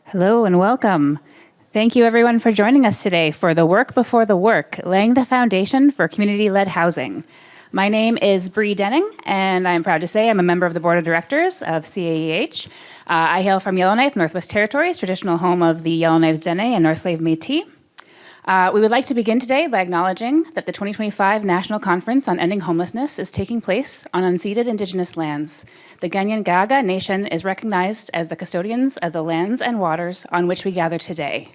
Hello and welcome. Thank you everyone for joining us today for The Work Before the Work, laying the foundation for community-led housing. My name is Bree Denning, and I'm proud to say I'm a member of the board of directors of CAEH. I hail from Yellowknife, Northwest Territories, traditional home of the Yellowknives Dene and North Slave Métis. We would like to begin today by acknowledging that the 2025 National Conference on Ending Homelessness is taking place on unceded Indigenous lands. The Ganyan-Gaga Nation is recognized as the custodians of the lands and waters on which we gather today.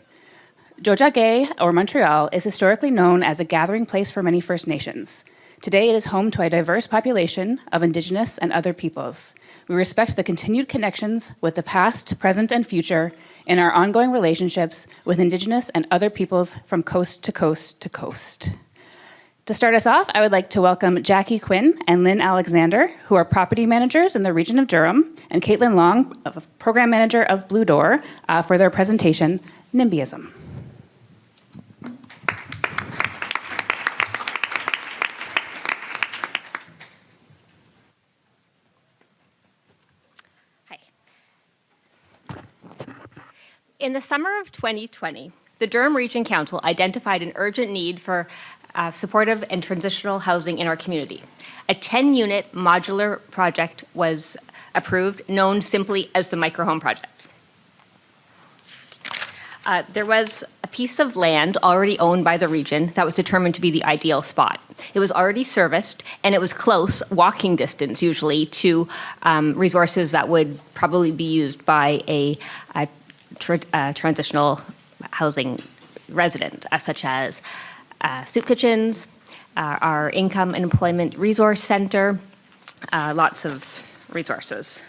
Jojagay, or Montreal, is historically known as a gathering place for many First Nations. Today it is home to a diverse population of Indigenous and other peoples. We respect the continued connections with the past, present, and future in our ongoing relationships with Indigenous and other peoples from coast to coast to coast. To start us off, I would like to welcome Jackie Quinn and Lynn Alexander, who are property managers in the region of Durham, and Caitlin Long, program manager of Blue Door, for their presentation, NIMBYism. In the summer of 2020, the Durham Region Council identified an urgent need for supportive and transitional housing in our community. A 10-unit modular project was approved, known simply as the Microhome Project. There was a piece of land already owned by the region that was determined to be the ideal spot. It was already serviced, and it was close, walking distance usually, to resources that would probably be used by a transitional housing resident, such as soup kitchens, our income and employment resource center, lots of resources.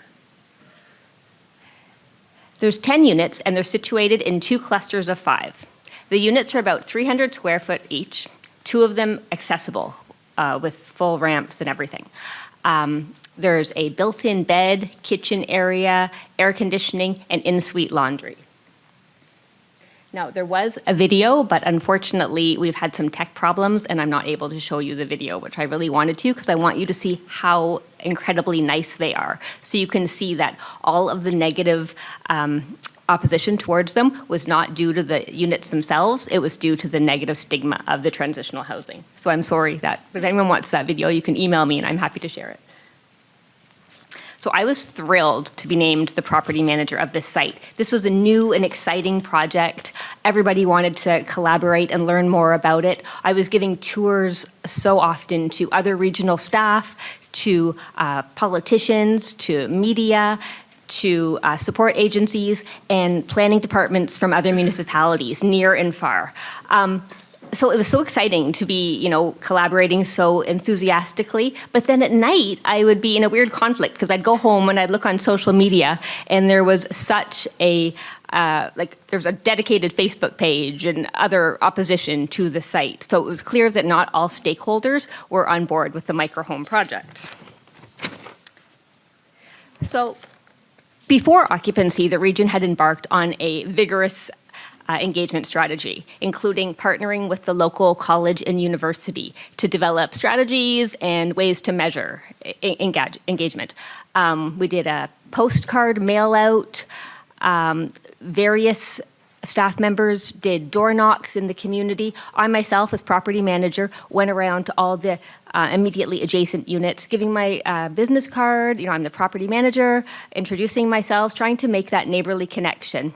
There's 10 units, and they're situated in 2 clusters of 5. The units are about 300 square foot each, 2 of them accessible with full ramps and everything. There's a built-in bed, kitchen area, air conditioning, and in-suite laundry. Now, there was a video, but unfortunately, we've had some tech problems, and I'm not able to show you the video, which I really wanted to, because I want you to see how incredibly nice they are. So you can see that all of the negative opposition towards them was not due to the units themselves, it was due to the negative stigma of the transitional housing. So I'm sorry that, if anyone wants that video, you can email me, and I'm happy to share it. So I was thrilled to be named the property manager of this site. This was a new and exciting project. Everybody wanted to collaborate and learn more about it. I was giving tours so often to other regional staff, to politicians, to media, to support agencies, and planning departments from other municipalities, near and far. So it was so exciting to be, collaborating so enthusiastically. But then at night, I would be in a weird conflict because I'd go home and I'd look on social media, and there was such a there's a dedicated Facebook page and other opposition to the site. So it was clear that not all stakeholders were on board with the Microhome Project. So before occupancy, the region had embarked on a vigorous engagement strategy, including partnering with the local college and university to develop strategies and ways to measure engagement. We did a postcard mail out. Various staff members did door knocks in the community. I myself, as property manager, went around to all the immediately adjacent units, giving my business card, I'm the property manager, introducing myself, trying to make that neighborly connection.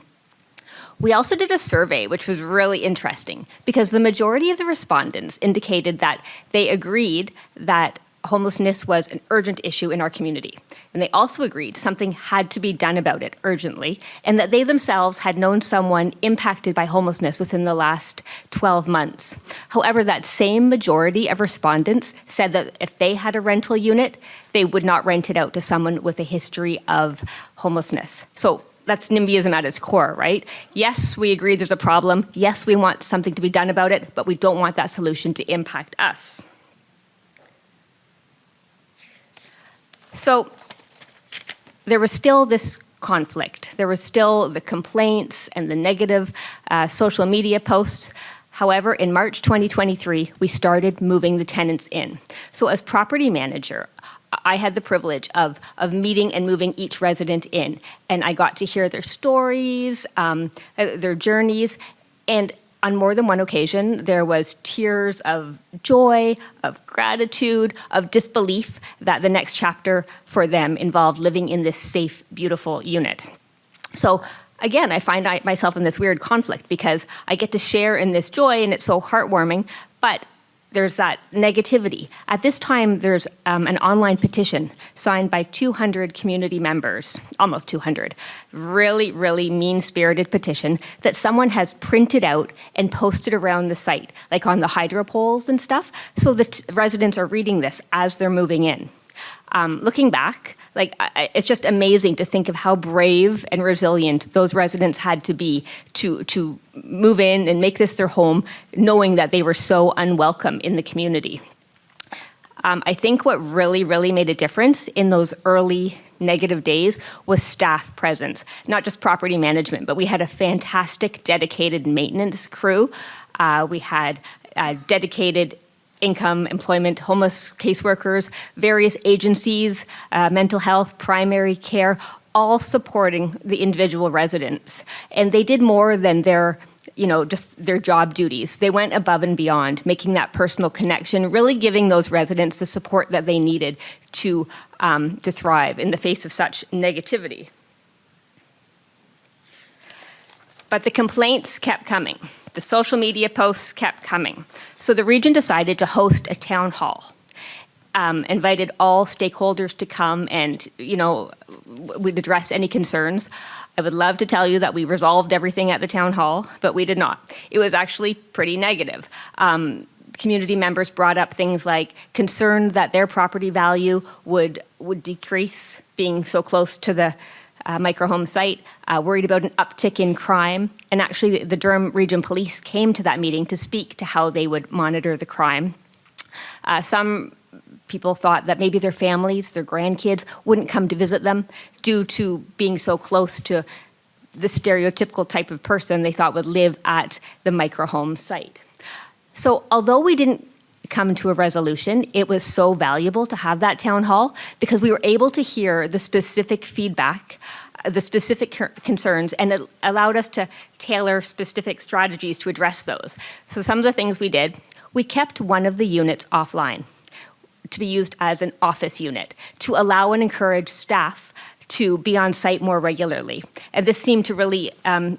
We also did a survey, which was really interesting, because the majority of the respondents indicated that they agreed that homelessness was an urgent issue in our community. And they also agreed something had to be done about it urgently, and that they themselves had known someone impacted by homelessness within the last 12 months. However, that same majority of respondents said that if they had a rental unit, they would not rent it out to someone with a history of homelessness. So that's NIMBYism at its core, right? Yes, we agree there's a problem. Yes, we want something to be done about it, but we don't want that solution to impact us. So there was still this conflict. There was still the complaints and the negative social media posts. However, in March 2023, we started moving the tenants in. So as property manager, I had the privilege of meeting and moving each resident in, and I got to hear their stories, their journeys, and on more than one occasion, there was tears of joy, of gratitude, of disbelief that the next chapter for them involved living in this safe, beautiful unit. So again, I find myself in this weird conflict because I get to share in this joy and it's so heartwarming, but there's that negativity. At this time, there's an online petition signed by 200 community members, almost 200. Really, really mean-spirited petition that someone has printed out and posted around the site, like on the hydro poles and stuff, so that residents are reading this as they're moving in. Looking back, it's just amazing to think of how brave and resilient those residents had to be to move in and make this their home, knowing that they were so unwelcome in the community. I think what really, really made a difference in those early negative days was staff presence, not just property management, but we had a fantastic dedicated maintenance crew. We had dedicated income, employment, homeless caseworkers, various agencies, mental health, primary care, all supporting the individual residents. And they did more than just their job duties. They went above and beyond, making that personal connection, really giving those residents the support that they needed to thrive in the face of such negativity. But the complaints kept coming. The social media posts kept coming. So the region decided to host a town hall, invited all stakeholders to come and, we'd address any concerns. I would love to tell you that we resolved everything at the town hall, but we did not. It was actually pretty negative. Community members brought up things like concern that their property value would decrease being so close to the microhome site, worried about an uptick in crime. And actually, the Durham Region Police came to that meeting to speak to how they would monitor the crime. Some people thought that maybe their families, their grandkids, wouldn't come to visit them due to being so close to the stereotypical type of person they thought would live at the microhome site. So although we didn't come to a resolution, it was so valuable to have that town hall because we were able to hear the specific feedback, the specific concerns, and it allowed us to tailor specific strategies to address those. So some of the things we did, we kept one of the units offline to be used as an office unit to allow and encourage staff to be on site more regularly. And this seemed to really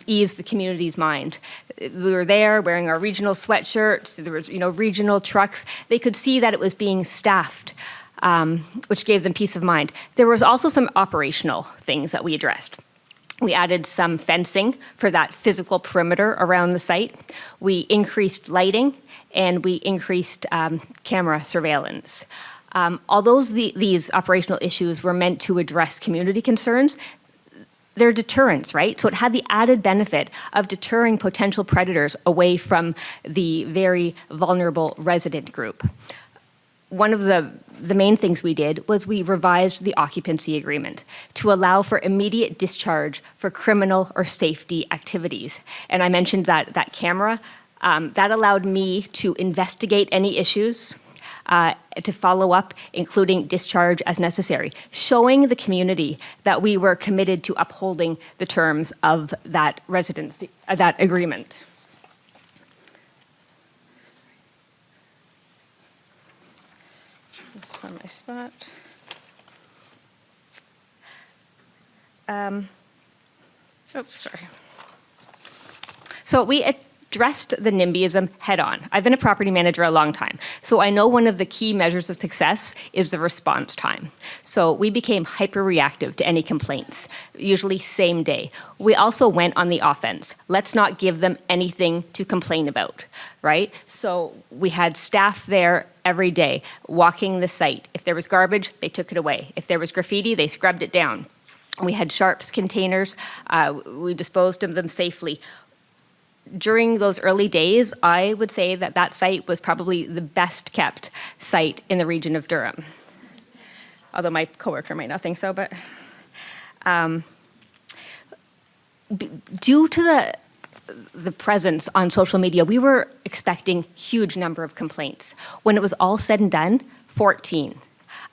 ease the community's mind. We were there wearing our regional sweatshirts, there was, regional trucks. They could see that it was being staffed, which gave them peace of mind. There was also some operational things that we addressed. We added some fencing for that physical perimeter around the site. We increased lighting and we increased camera surveillance. Although these operational issues were meant to address community concerns, they're deterrents, right? So it had the added benefit of deterring potential predators away from the very vulnerable resident group. One of the main things we did was we revised the occupancy agreement to allow for immediate discharge for criminal or safety activities. And I mentioned that camera, that allowed me to investigate any issues, to follow up, including discharge as necessary, showing the community that we were committed to upholding the terms of that residency, that agreement. Just find my spot. Sorry. So we addressed the NIMBYism head on. I've been a property manager a long time, so I know one of the key measures of success is the response time. So we became hyper-reactive to any complaints, usually same day. We also went on the offense. Let's not give them anything to complain about, right? So we had staff there every day walking the site. If there was garbage, they took it away. If there was graffiti, they scrubbed it down. We had sharps containers. We disposed of them safely. During those early days, I would say that site was probably the best kept site in the region of Durham. Although my coworker might not think so, but due to the presence on social media, we were expecting huge number of complaints. When it was all said and done, 14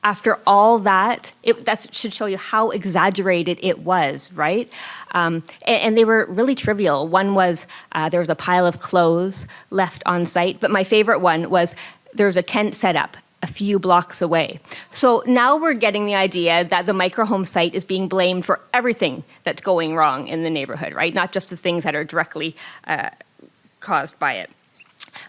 After all that, that should show you how exaggerated it was, right? And they were really trivial. One was there was a pile of clothes left on site, but my favorite one was there was a tent set up a few blocks away. So now we're getting the idea that the microhome site is being blamed for everything that's going wrong in the neighborhood, right? Not just the things that are directly caused by it.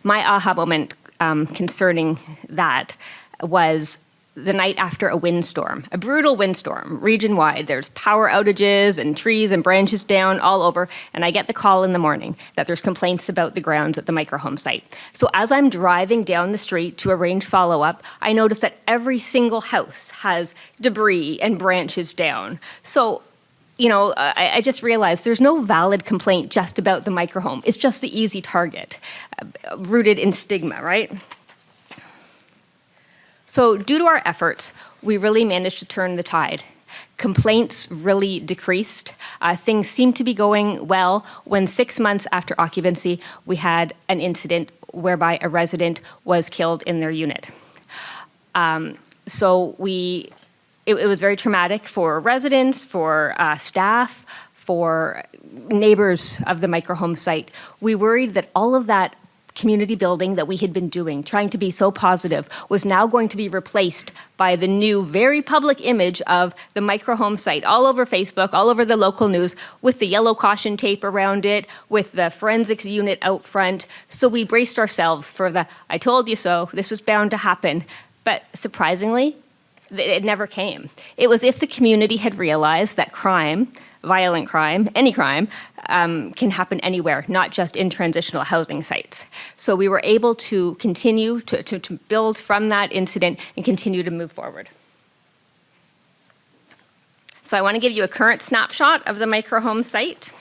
My aha moment concerning that was the night after a windstorm, a brutal windstorm, region-wide. There's power outages and trees and branches down all over, and I get the call in the morning that there's complaints about the grounds at the microhome site. So as I'm driving down the street to arrange follow-up, I notice that every single house has debris and branches down. So, you know, I just realized there's no valid complaint just about the microhome. It's just the easy target, rooted in stigma, right? So due to our efforts, we really managed to turn the tide. Complaints really decreased. Things seemed to be going well when 6 months after occupancy, we had an incident whereby a resident was killed in their unit. So it was very traumatic for residents, for staff, for neighbors of the microhome site. We worried that all of that community building that we had been doing, trying to be so positive, was now going to be replaced by the new, very public image of the microhome site all over Facebook, all over the local news, with the yellow caution tape around it, with the forensics unit out front. So we braced ourselves for the, I told you so, this was bound to happen. But surprisingly, it never came. It was if the community had realized that crime, violent crime, any crime, can happen anywhere, not just in transitional housing sites. So we were able to continue to build from that incident and continue to move forward. So I want to give you a current snapshot of the microhome site.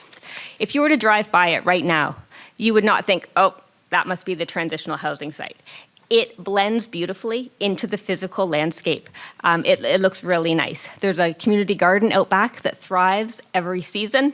If you were to drive by it right now, you would not think, oh, that must be the transitional housing site. It blends beautifully into the physical landscape. It looks really nice. There's a community garden out back that thrives every season.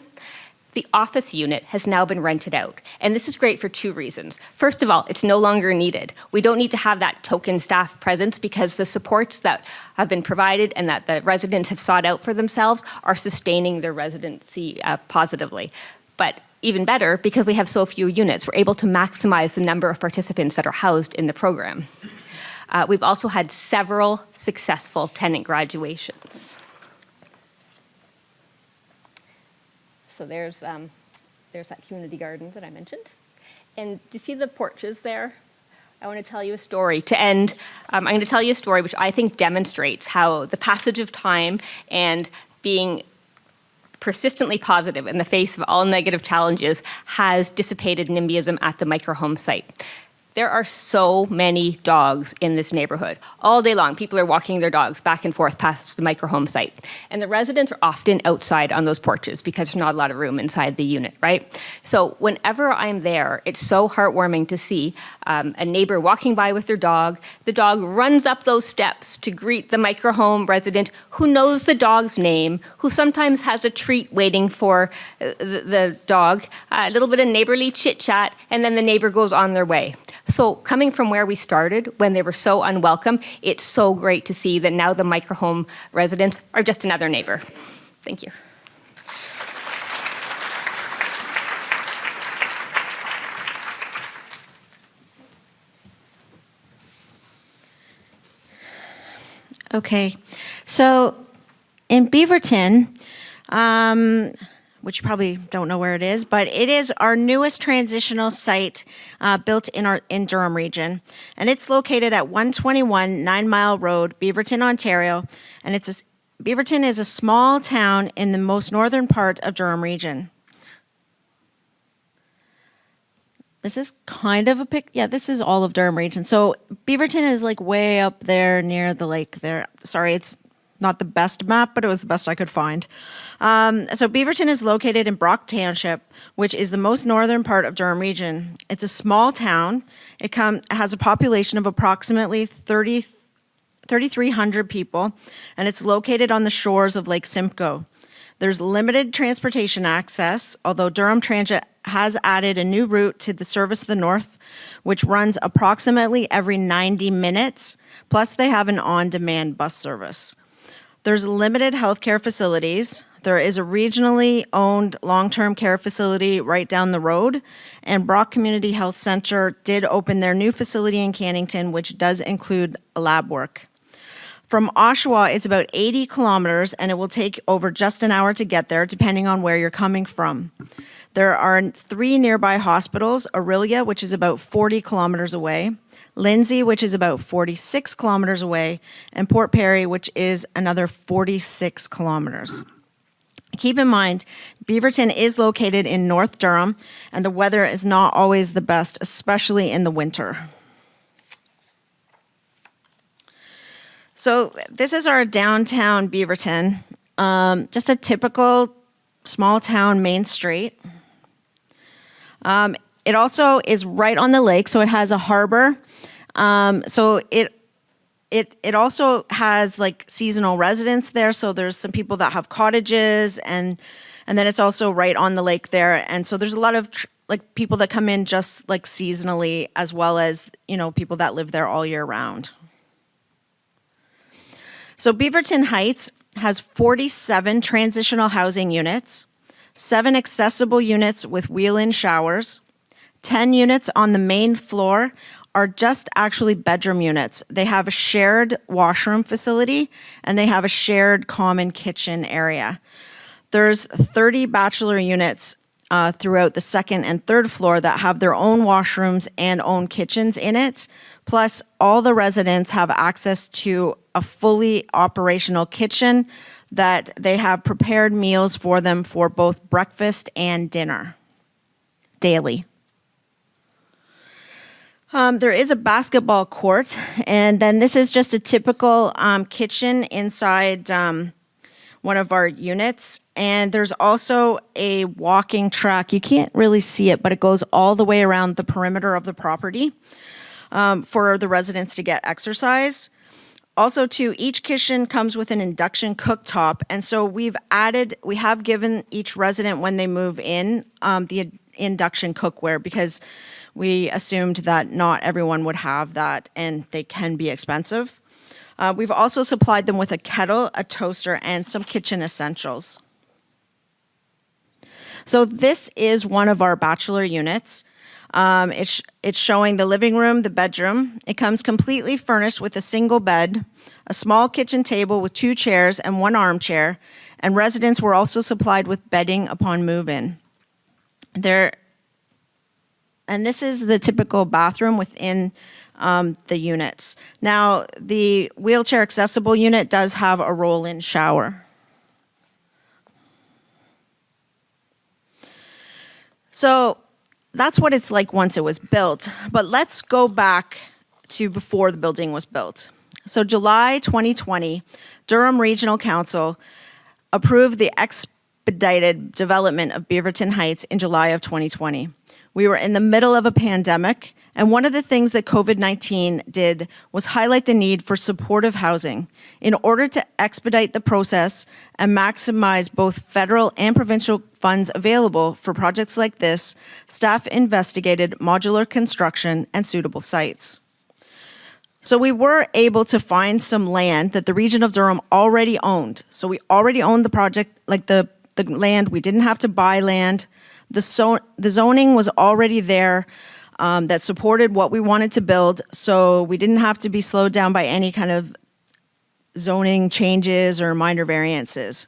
The office unit has now been rented out, and this is great for two reasons. First of all, it's no longer needed. We don't need to have that token staff presence because the supports that have been provided and that the residents have sought out for themselves are sustaining their residency positively. But even better, because we have so few units, we're able to maximize the number of participants that are housed in the program. We've also had several successful tenant graduations. So there's that community garden that I mentioned. And do you see the porches there? I want to tell you a story. To end, I'm going to tell you a story which I think demonstrates how the passage of time and being persistently positive in the face of all negative challenges has dissipated NIMBYism at the microhome site. There are so many dogs in this neighborhood. All day long, people are walking their dogs back and forth past the microhome site. And the residents are often outside on those porches because there's not a lot of room inside the unit, right? So whenever I'm there, it's so heartwarming to see a neighbor walking by with their dog. The dog runs up those steps to greet the microhome resident who knows the dog's name, who sometimes has a treat waiting for the dog, a little bit of neighborly chit-chat, and then the neighbor goes on their way. So coming from where we started, when they were so unwelcome, it's so great to see that now the microhome residents are just another neighbor. Thank you. Okay, so in Beaverton, which you probably don't know where it is, but it is our newest transitional site built in Durham Region. And it's located at 121 9 Mile Road, Beaverton, Ontario. And Beaverton is a small town in the most northern part of Durham Region. This is kind of a yeah, this is all of Durham Region. So Beaverton is like way up there near the lake there. Sorry, it's not the best map, but it was the best I could find. So Beaverton is located in Brock Township, which is the most northern part of Durham Region. It's a small town. It has a population of approximately 3,300 people, and it's located on the shores of Lake Simcoe. There's limited transportation access, although Durham Transit has added a new route to the Service of the North, which runs approximately every 90 minutes, Plus, they have an on-demand bus service. There's limited healthcare facilities. There is a regionally owned long-term care facility right down the road, and Brock Community Health Center did open their new facility in Cannington, which does include lab work. From Oshawa, it's about 80 kilometers, and it will take over just an hour to get there, depending on where you're coming from. There are 3 nearby hospitals: Orillia, which is about 40 kilometers away, Lindsay, which is about 46 kilometers away, and Port Perry, which is another 46 kilometers. Keep in mind, Beaverton is located in North Durham, and the weather is not always the best, especially in the winter. So this is our downtown Beaverton, just a typical small town main street. It also is right on the lake, so it has a harbor. So it also has like seasonal residents there. So there's some people that have cottages, and then it's also right on the lake there. And so there's a lot of like people that come in just like seasonally, as well as, you know, people that live there all year round. So Beaverton Heights has 47 transitional housing units, 7 accessible units with wheel-in showers, 10 units on the main floor are just actually bedroom units. They have a shared washroom facility, and they have a shared common kitchen area. There's 30 bachelor units throughout the second and third floor that have their own washrooms and own kitchens in it. Plus, all the residents have access to a fully operational kitchen that they have prepared meals for them for both breakfast and dinner daily. There is a basketball court, and then this is just a typical kitchen inside one of our units. And there's also a walking track. You can't really see it, but it goes all the way around the perimeter of the property for the residents to get exercise. Also, too, each kitchen comes with an induction cooktop, and so we have given each resident when they move in the induction cookware, because we assumed that not everyone would have that, and they can be expensive. We've also supplied them with a kettle, a toaster, and some kitchen essentials. So this is one of our bachelor units. It's showing the living room, the bedroom. It comes completely furnished with a single bed, a small kitchen table with 2 chairs and 1 armchair, and residents were also supplied with bedding upon move-in. And this is the typical bathroom within the units. Now, the wheelchair accessible unit does have a roll-in shower. So that's what it's like once it was built. But let's go back to before the building was built. So July 2020, Durham Regional Council approved the expedited development of Beaverton Heights in July of 2020. We were in the middle of a pandemic, and one of the things that COVID-19 did was highlight the need for supportive housing. In order to expedite the process and maximize both federal and provincial funds available for projects like this, staff investigated modular construction and suitable sites. So we were able to find some land that the region of Durham already owned. So we already owned the project, like the land. We didn't have to buy land. The zoning was already there that supported what we wanted to build, so we didn't have to be slowed down by any kind of zoning changes or minor variances.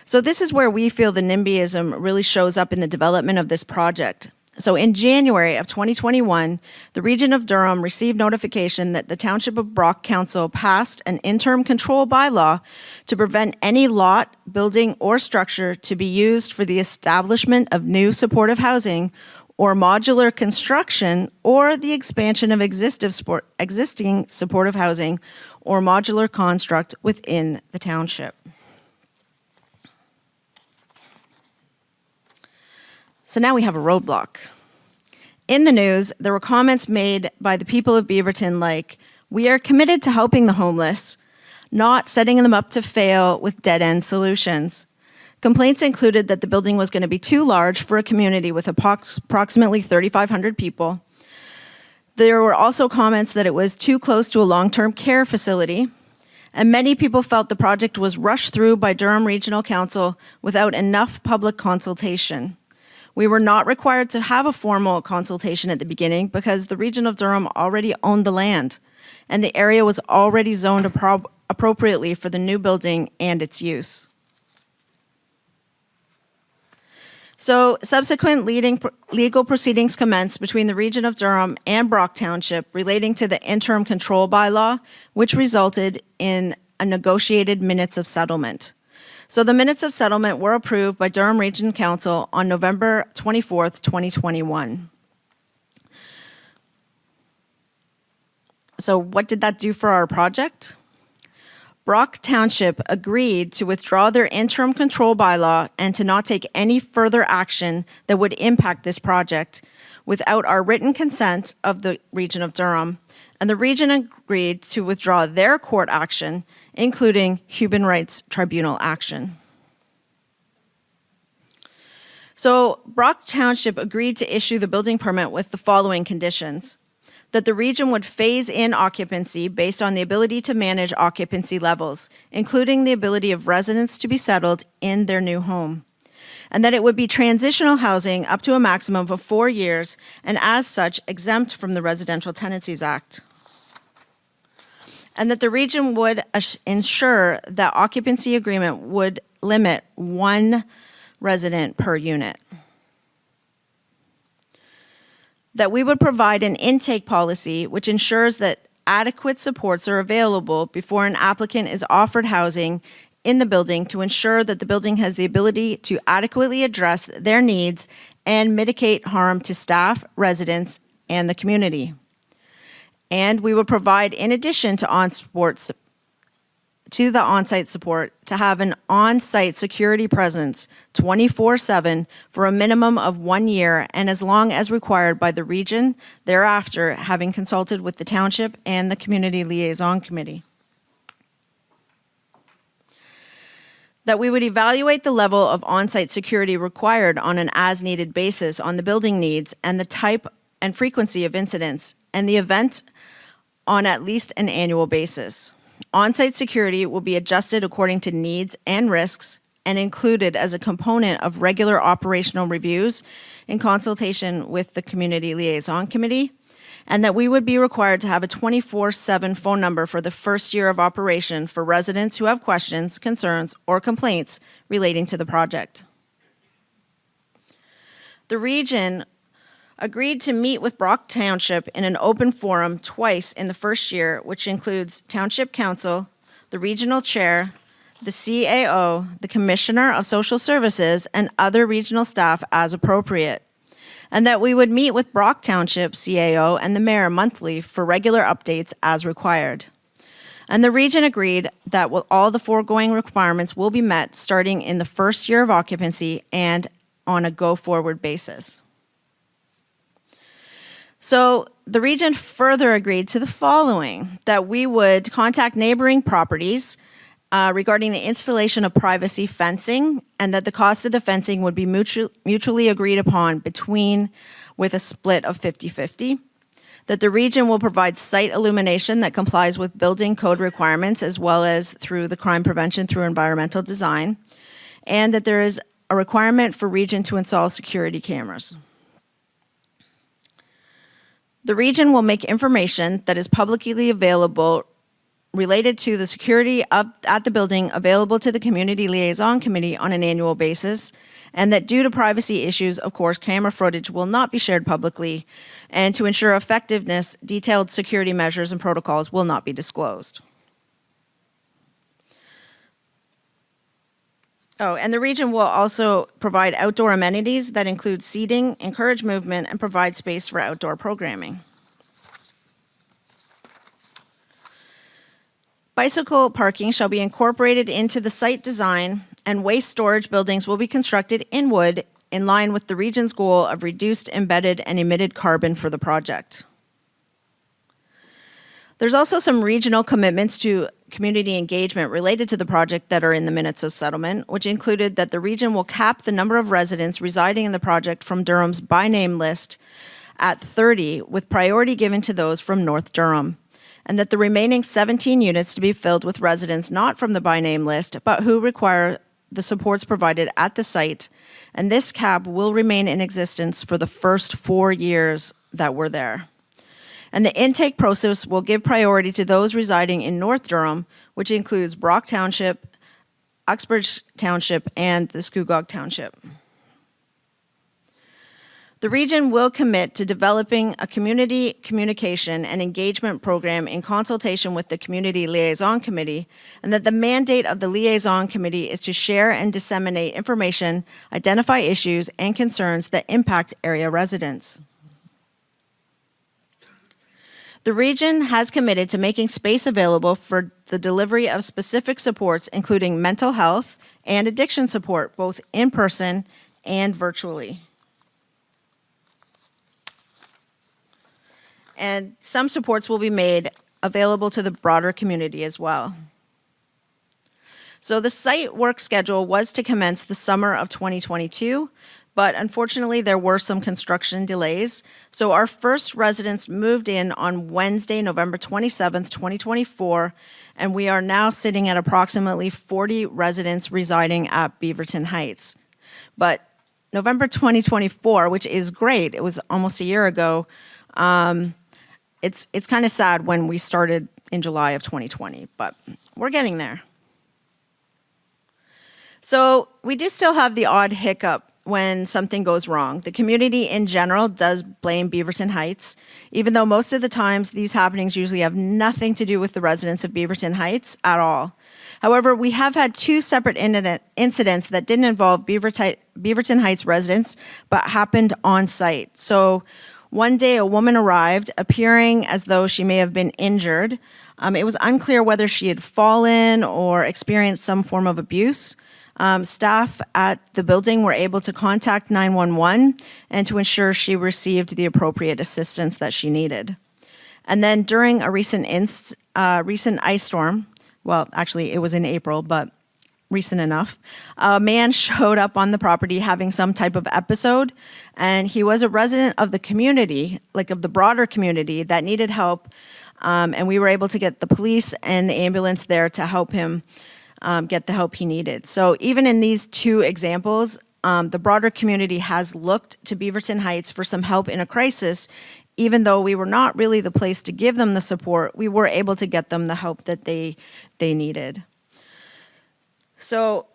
So this is where we feel the NIMBYism really shows up in the development of this project. So in January of 2021, the region of Durham received notification that the Township of Brock Council passed an interim control bylaw to prevent any lot, building, or structure to be used for the establishment of new supportive housing or modular construction or the expansion of existing supportive housing or modular construct within the township. So now we have a roadblock. In the news, there were comments made by the people of Beaverton like, "We are committed to helping the homeless, not setting them up to fail with dead-end solutions." Complaints included that the building was going to be too large for a community with approximately 3,500 people. There were also comments that it was too close to a long-term care facility, and many people felt the project was rushed through by Durham Regional Council without enough public consultation. We were not required to have a formal consultation at the beginning because the Region of Durham already owned the land, and the area was already zoned appropriately for the new building and its use. So subsequent legal proceedings commenced between the Region of Durham and Brock Township relating to the interim control bylaw, which resulted in a negotiated minutes of settlement. So the minutes of settlement were approved by Durham Region Council on November 24th, 2021. So what did that do for our project? Brock Township agreed to withdraw their interim control bylaw and to not take any further action that would impact this project without our written consent of the Region of Durham. And the region agreed to withdraw their court action, including Human Rights Tribunal action. So Brock Township agreed to issue the building permit with the following conditions: that the region would phase in occupancy based on the ability to manage occupancy levels, including the ability of residents to be settled in their new home, and that it would be transitional housing up to a maximum of 4 years, and as such, exempt from the Residential Tenancies Act. And that the region would ensure that occupancy agreement would limit 1 resident per unit. That we would provide an intake policy which ensures that adequate supports are available before an applicant is offered housing in the building to ensure that the building has the ability to adequately address their needs and mitigate harm to staff, residents, and the community. And we would provide, in addition to the on-site support, to have an on-site security presence 24/7 for a minimum of 1 year and as long as required by the region thereafter, having consulted with the township and the community liaison committee. That we would evaluate the level of on-site security required on an as-needed basis on the building needs and the type and frequency of incidents, and the event on at least an annual basis. On-site security will be adjusted according to needs and risks and included as a component of regular operational reviews in consultation with the Community Liaison Committee, and that we would be required to have a 24/7 phone number for the first year of operation for residents who have questions, concerns, or complaints relating to the project. The region agreed to meet with Brock Township in an open forum twice in the first year, which includes Township Council, the Regional Chair, the CAO, the Commissioner of Social Services, and other regional staff as appropriate. And that we would meet with Brock Township, CAO, and the Mayor monthly for regular updates as required. And the region agreed that all the foregoing requirements will be met starting in the first year of occupancy and on a go-forward basis. So the region further agreed to the following: that we would contact neighboring properties regarding the installation of privacy fencing, and that the cost of the fencing would be mutually agreed upon with a split of 50-50. That the region will provide site illumination that complies with building code requirements as well as through the crime prevention through environmental design, and that there is a requirement for region to install security cameras. The region will make information that is publicly available related to the security at the building available to the Community Liaison Committee on an annual basis, and that due to privacy issues, of course, camera footage will not be shared publicly, and to ensure effectiveness, detailed security measures and protocols will not be disclosed. Oh, and the region will also provide outdoor amenities that include seating, encourage movement, and provide space for outdoor programming. Bicycle parking shall be incorporated into the site design, and waste storage buildings will be constructed in wood in line with the region's goal of reduced embedded and emitted carbon for the project. There's also some regional commitments to community engagement related to the project that are in the minutes of settlement, which included that the region will cap the number of residents residing in the project from Durham's by name list at 30, with priority given to those from North Durham, and that the remaining 17 units to be filled with residents not from the by name list, but who require the supports provided at the site, and this cap will remain in existence for the first 4 years that we're there. And the intake process will give priority to those residing in North Durham, which includes Brock Township, Uxbridge Township, and the Scugog Township. The region will commit to developing a community communication and engagement program in consultation with the Community Liaison Committee, and that the mandate of the Liaison Committee is to share and disseminate information, identify issues and concerns that impact area residents. The region has committed to making space available for the delivery of specific supports, including mental health and addiction support, both in person and virtually. And some supports will be made available to the broader community as well. So the site work schedule was to commence the summer of 2022, but unfortunately there were some construction delays. So our first residents moved in on Wednesday, November 27th, 2024, and we are now sitting at approximately 40 residents residing at Beaverton Heights. But November 2024, which is great, it was almost a year ago, it's kind of sad when we started in July of 2020, but we're getting there. So we do still have the odd hiccup when something goes wrong. The community in general does blame Beaverton Heights, even though most of the times these happenings usually have nothing to do with the residents of Beaverton Heights at all. However, we have had 2 separate incidents that didn't involve Beaverton Heights residents, but happened on site. So one day, a woman arrived, appearing as though she may have been injured. It was unclear whether she had fallen or experienced some form of abuse. Staff at the building were able to contact 911 and to ensure she received the appropriate assistance that she needed. And then during a recent ice storm, well, actually it was in April, but recent enough, a man showed up on the property having some type of episode, and he was a resident of the community, like of the broader community, that needed help, and we were able to get the police and the ambulance there to help him get the help he needed. So even in these 2 examples, the broader community has looked to Beaverton Heights for some help in a crisis. Even though we were not really the place to give them the support, we were able to get them the help that they needed. So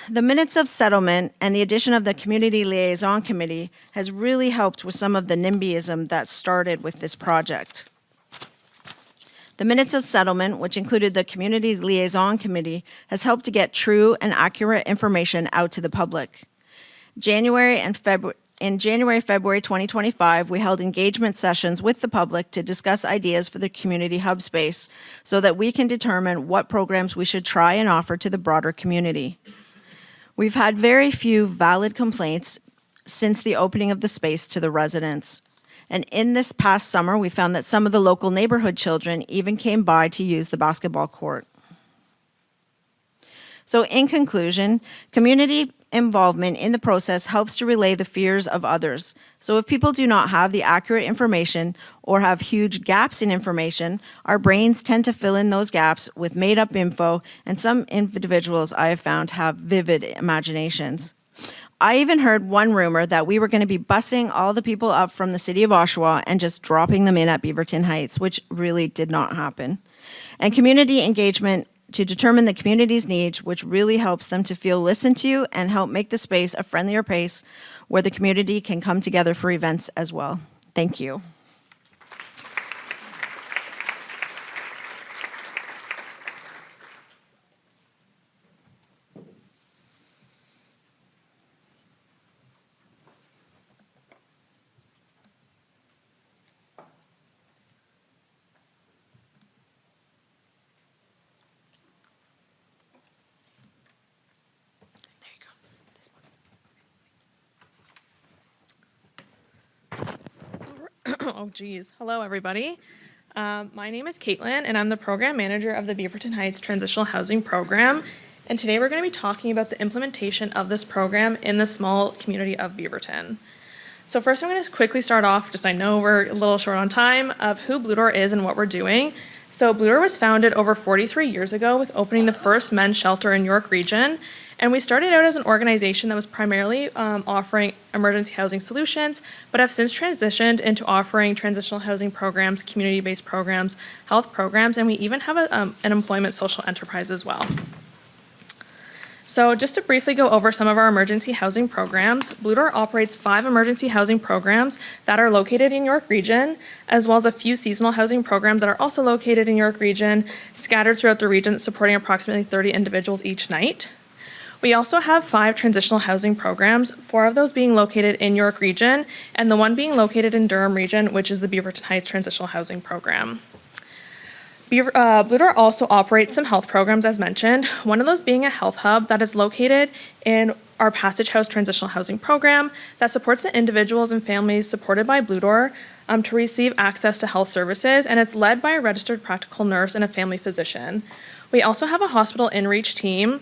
the minutes of settlement and the addition of the Community Liaison Committee has really helped with some of the NIMBYism that started with this project. The minutes of settlement, which included the Community Liaison Committee, has helped to get true and accurate information out to the public. In January, February 2025, we held engagement sessions with the public to discuss ideas for the community hub space so that we can determine what programs we should try and offer to the broader community. We've had very few valid complaints since the opening of the space to the residents. And in this past summer, we found that some of the local neighborhood children even came by to use the basketball court. So in conclusion, community involvement in the process helps to relay the fears of others. So if people do not have the accurate information or have huge gaps in information, our brains tend to fill in those gaps with made-up info, and some individuals I have found have vivid imaginations. I even heard one rumor that we were going to be busing all the people up from the city of Oshawa and just dropping them in at Beaverton Heights, which really did not happen. And community engagement to determine the community's needs, which really helps them to feel listened to and help make the space a friendlier place where the community can come together for events as well. Thank you. Oh, geez. Hello, everybody. My name is Caitlin, and I'm the program manager of the Beaverton Heights Transitional Housing Program. And today we're going to be talking about the implementation of this program in the small community of Beaverton. So first I'm going to quickly start off, just I know we're a little short on time, of who Blue Door is and what we're doing. So Blue Door was founded over 43 years ago with opening the first men's shelter in York Region. And we started out as an organization that was primarily offering emergency housing solutions, but have since transitioned into offering transitional housing programs, community-based programs, health programs, and we even have an employment social enterprise as well. So just to briefly go over some of our emergency housing programs, Blue Door operates 5 emergency housing programs that are located in York Region, as well as a few seasonal housing programs that are also located in York Region, scattered throughout the region, supporting approximately 30 individuals each night. We also have 5 transitional housing programs, 4 of those being located in York Region, and the one being located in Durham Region, which is the Beaverton Heights Transitional Housing Program. Blue Door also operates some health programs, as mentioned, one of those being a health hub that is located in our Passage House Transitional Housing Program that supports the individuals and families supported by Blue Door to receive access to health services, and it's led by a registered practical nurse and a family physician. We also have a hospital in-reach team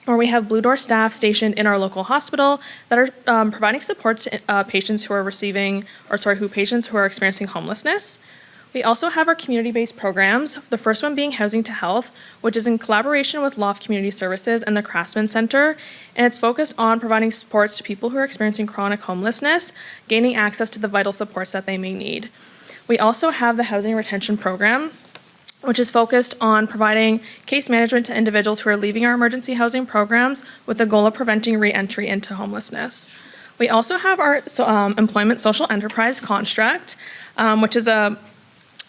where we have Blue Door staff stationed in our local hospital that are providing support to patients who are patients who are experiencing homelessness. We also have our community-based programs, the first one being Housing to Health, which is in collaboration with Loft Community Services and the Craftsman Center, and it's focused on providing supports to people who are experiencing chronic homelessness, gaining access to the vital supports that they may need. We also have the Housing Retention Program, which is focused on providing case management to individuals who are leaving our emergency housing programs with the goal of preventing re-entry into homelessness. We also have our Employment Social Enterprise construct, which is a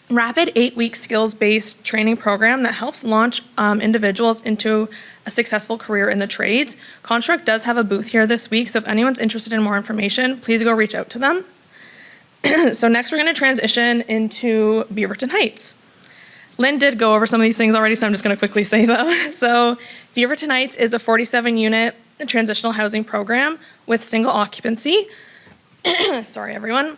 rapid 8-week skills-based training program that helps launch individuals into a successful career in the trades. Construct does have a booth here this week, so if anyone's interested in more information, please go reach out to them. So next we're going to transition into Beaverton Heights. Lynn did go over some of these things already, so I'm just going to quickly say them. So Beaverton Heights is a 47-unit transitional housing program with single occupancy. Sorry, everyone.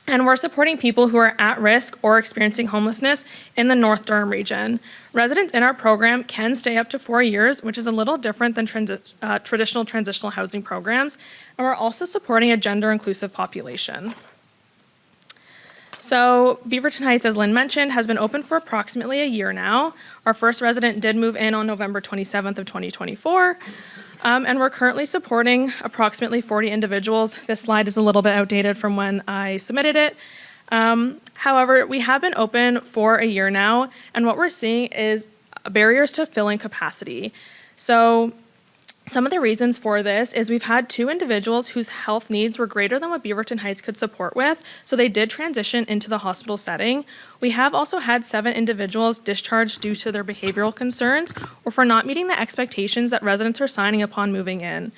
And we're supporting people who are at risk or experiencing homelessness in the North Durham region. Residents in our program can stay up to 4 years, which is a little different than traditional transitional housing programs. And we're also supporting a gender-inclusive population. So Beaverton Heights, as Lynn mentioned, has been open for approximately a year now. Our first resident did move in on November 27th of 2024. And we're currently supporting approximately 40 individuals. This slide is a little bit outdated from when I submitted it. However, we have been open for a year now, and what we're seeing is barriers to filling capacity. So some of the reasons for this is we've had 2 individuals whose health needs were greater than what Beaverton Heights could support with, so they did transition into the hospital setting. We have also had 7 individuals discharged due to their behavioral concerns or for not meeting the expectations that residents are signing upon moving in.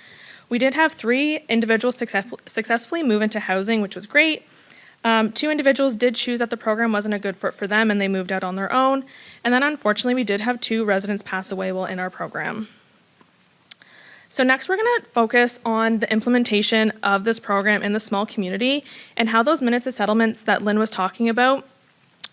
We did have 3 individuals successfully move into housing, which was great. 2 individuals did choose that the program wasn't a good fit for them and they moved out on their own. And then unfortunately, we did have 2 residents pass away while in our program. So next we're going to focus on the implementation of this program in the small community and how those minutes of settlements that Lynn was talking about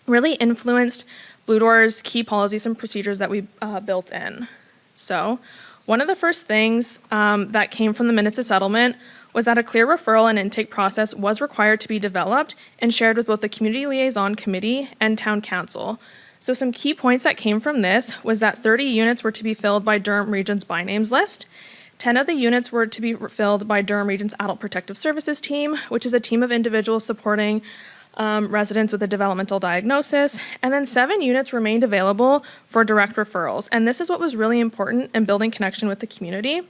really influenced Blue Door's key policies and procedures that we built in. So one of the first things that came from the minutes of settlement was that a clear referral and intake process was required to be developed and shared with both the Community Liaison Committee and Town Council. So some key points that came from this was that 30 units were to be filled by Durham Region's by names list. 10 of the units were to be filled by Durham Region's Adult Protective Services team, which is a team of individuals supporting residents with a developmental diagnosis. And then 7 units remained available for direct referrals. And this is what was really important in building connection with the community.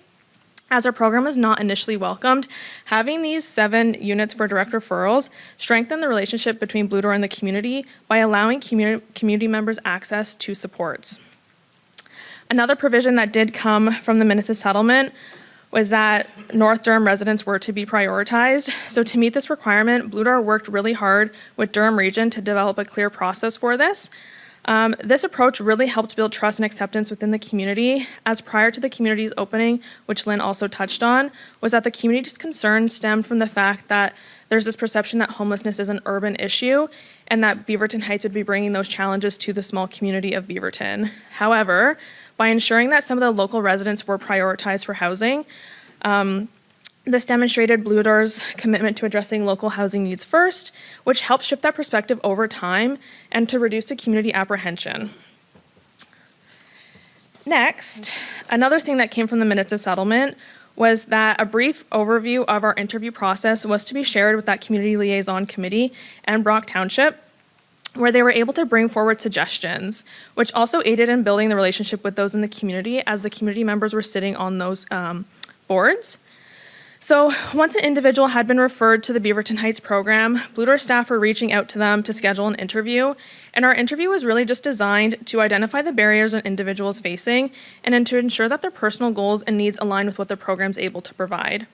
As our program was not initially welcomed, having these 7 units for direct referrals strengthened the relationship between Blue Door and the community by allowing community members access to supports. Another provision that did come from the minutes of settlement was that North Durham residents were to be prioritized. So to meet this requirement, Blue Door worked really hard with Durham Region to develop a clear process for this. This approach really helped build trust and acceptance within the community, as prior to the community's opening, which Lynn also touched on, was that the community's concern stemmed from the fact that there's this perception that homelessness is an urban issue and that Beaverton Heights would be bringing those challenges to the small community of Beaverton. However, by ensuring that some of the local residents were prioritized for housing, This demonstrated Blue Door's commitment to addressing local housing needs first, which helped shift that perspective over time and to reduce the community apprehension. Next, another thing that came from the minutes of settlement was that a brief overview of our interview process was to be shared with that community liaison committee and Brock Township, where they were able to bring forward suggestions, which also aided in building the relationship with those in the community as the community members were sitting on those boards. So once an individual had been referred to the Beaverton Heights program, Blue Door staff were reaching out to them to schedule an interview, and our interview was really just designed to identify the barriers an individual is facing and then to ensure that their personal goals and needs align with what the program's able to provide.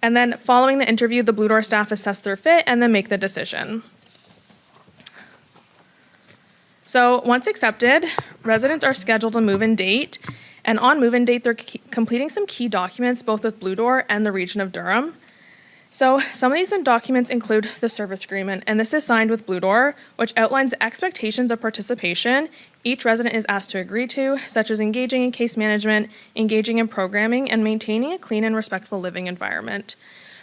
And then following the interview, the Blue Door staff assess their fit and then make the decision. So once accepted, residents are scheduled a move-in date, and on move-in date, they're completing some key documents, both with Blue Door and the Region of Durham. So some of these documents include the service agreement, and this is signed with Blue Door, which outlines expectations of participation each resident is asked to agree to, such as engaging in case management, engaging in programming, and maintaining a clean and respectful living environment.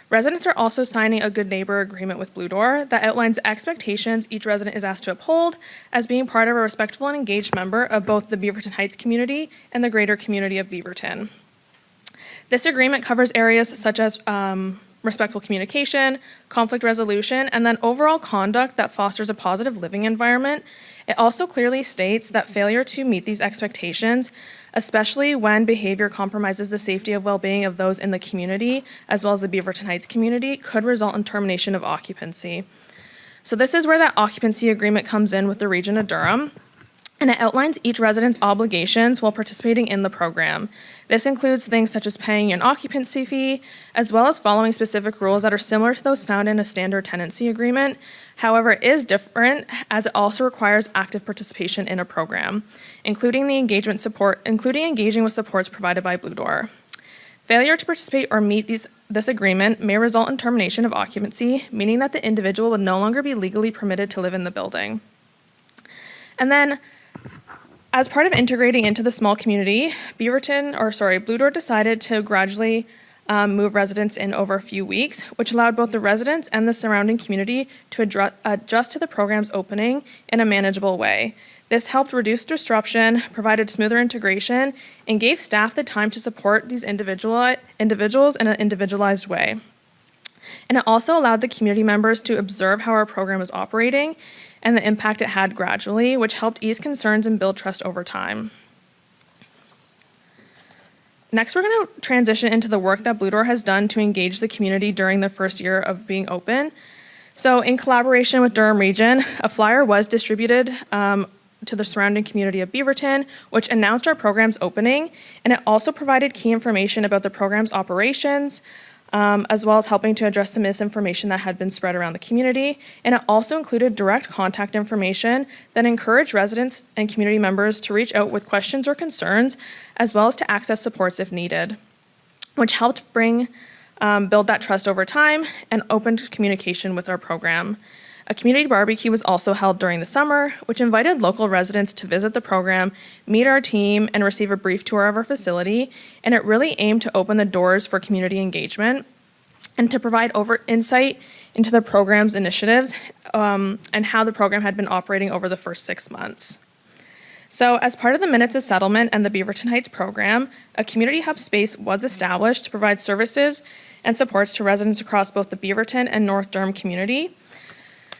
Residents are also signing a good neighbor agreement with Blue Door that outlines expectations each resident is asked to uphold as being part of a respectful and engaged member of both the Beaverton Heights community and the greater community of Beaverton. This agreement covers areas such as respectful communication, conflict resolution, and then overall conduct that fosters a positive living environment. It also clearly states that failure to meet these expectations, especially when behavior compromises the safety and well-being of those in the community, as well as the Beaverton Heights community, could result in termination of occupancy. So this is where that occupancy agreement comes in with the Region of Durham, and it outlines each resident's obligations while participating in the program. This includes things such as paying an occupancy fee, as well as following specific rules that are similar to those found in a standard tenancy agreement. However, it is different as it also requires active participation in a program, including engaging with supports provided by Blue Door. Failure to participate or meet this agreement may result in termination of occupancy, meaning that the individual would no longer be legally permitted to live in the building. And then, as part of integrating into the small community, Blue Door decided to gradually move residents in over a few weeks, which allowed both the residents and the surrounding community to adjust to the program's opening in a manageable way. This helped reduce disruption, provided smoother integration, and gave staff the time to support these individuals in an individualized way. And it also allowed the community members to observe how our program is operating and the impact it had gradually, which helped ease concerns and build trust over time. Next, we're going to transition into the work that Blue Door has done to engage the community during the first year of being open. So in collaboration with Durham Region, a flyer was distributed to the surrounding community of Beaverton, which announced our program's opening, and it also provided key information about the program's operations, as well as helping to address some misinformation that had been spread around the community. And it also included direct contact information that encouraged residents and community members to reach out with questions or concerns, as well as to access supports if needed, which helped build that trust over time and opened communication with our program. A community barbecue was also held during the summer, which invited local residents to visit the program, meet our team, and receive a brief tour of our facility. And it really aimed to open the doors for community engagement and to provide insight into the program's initiatives and how the program had been operating over the first 6 months. So as part of the Minutes of Settlement and the Beaverton Heights program, a community hub space was established to provide services and supports to residents across both the Beaverton and North Durham community.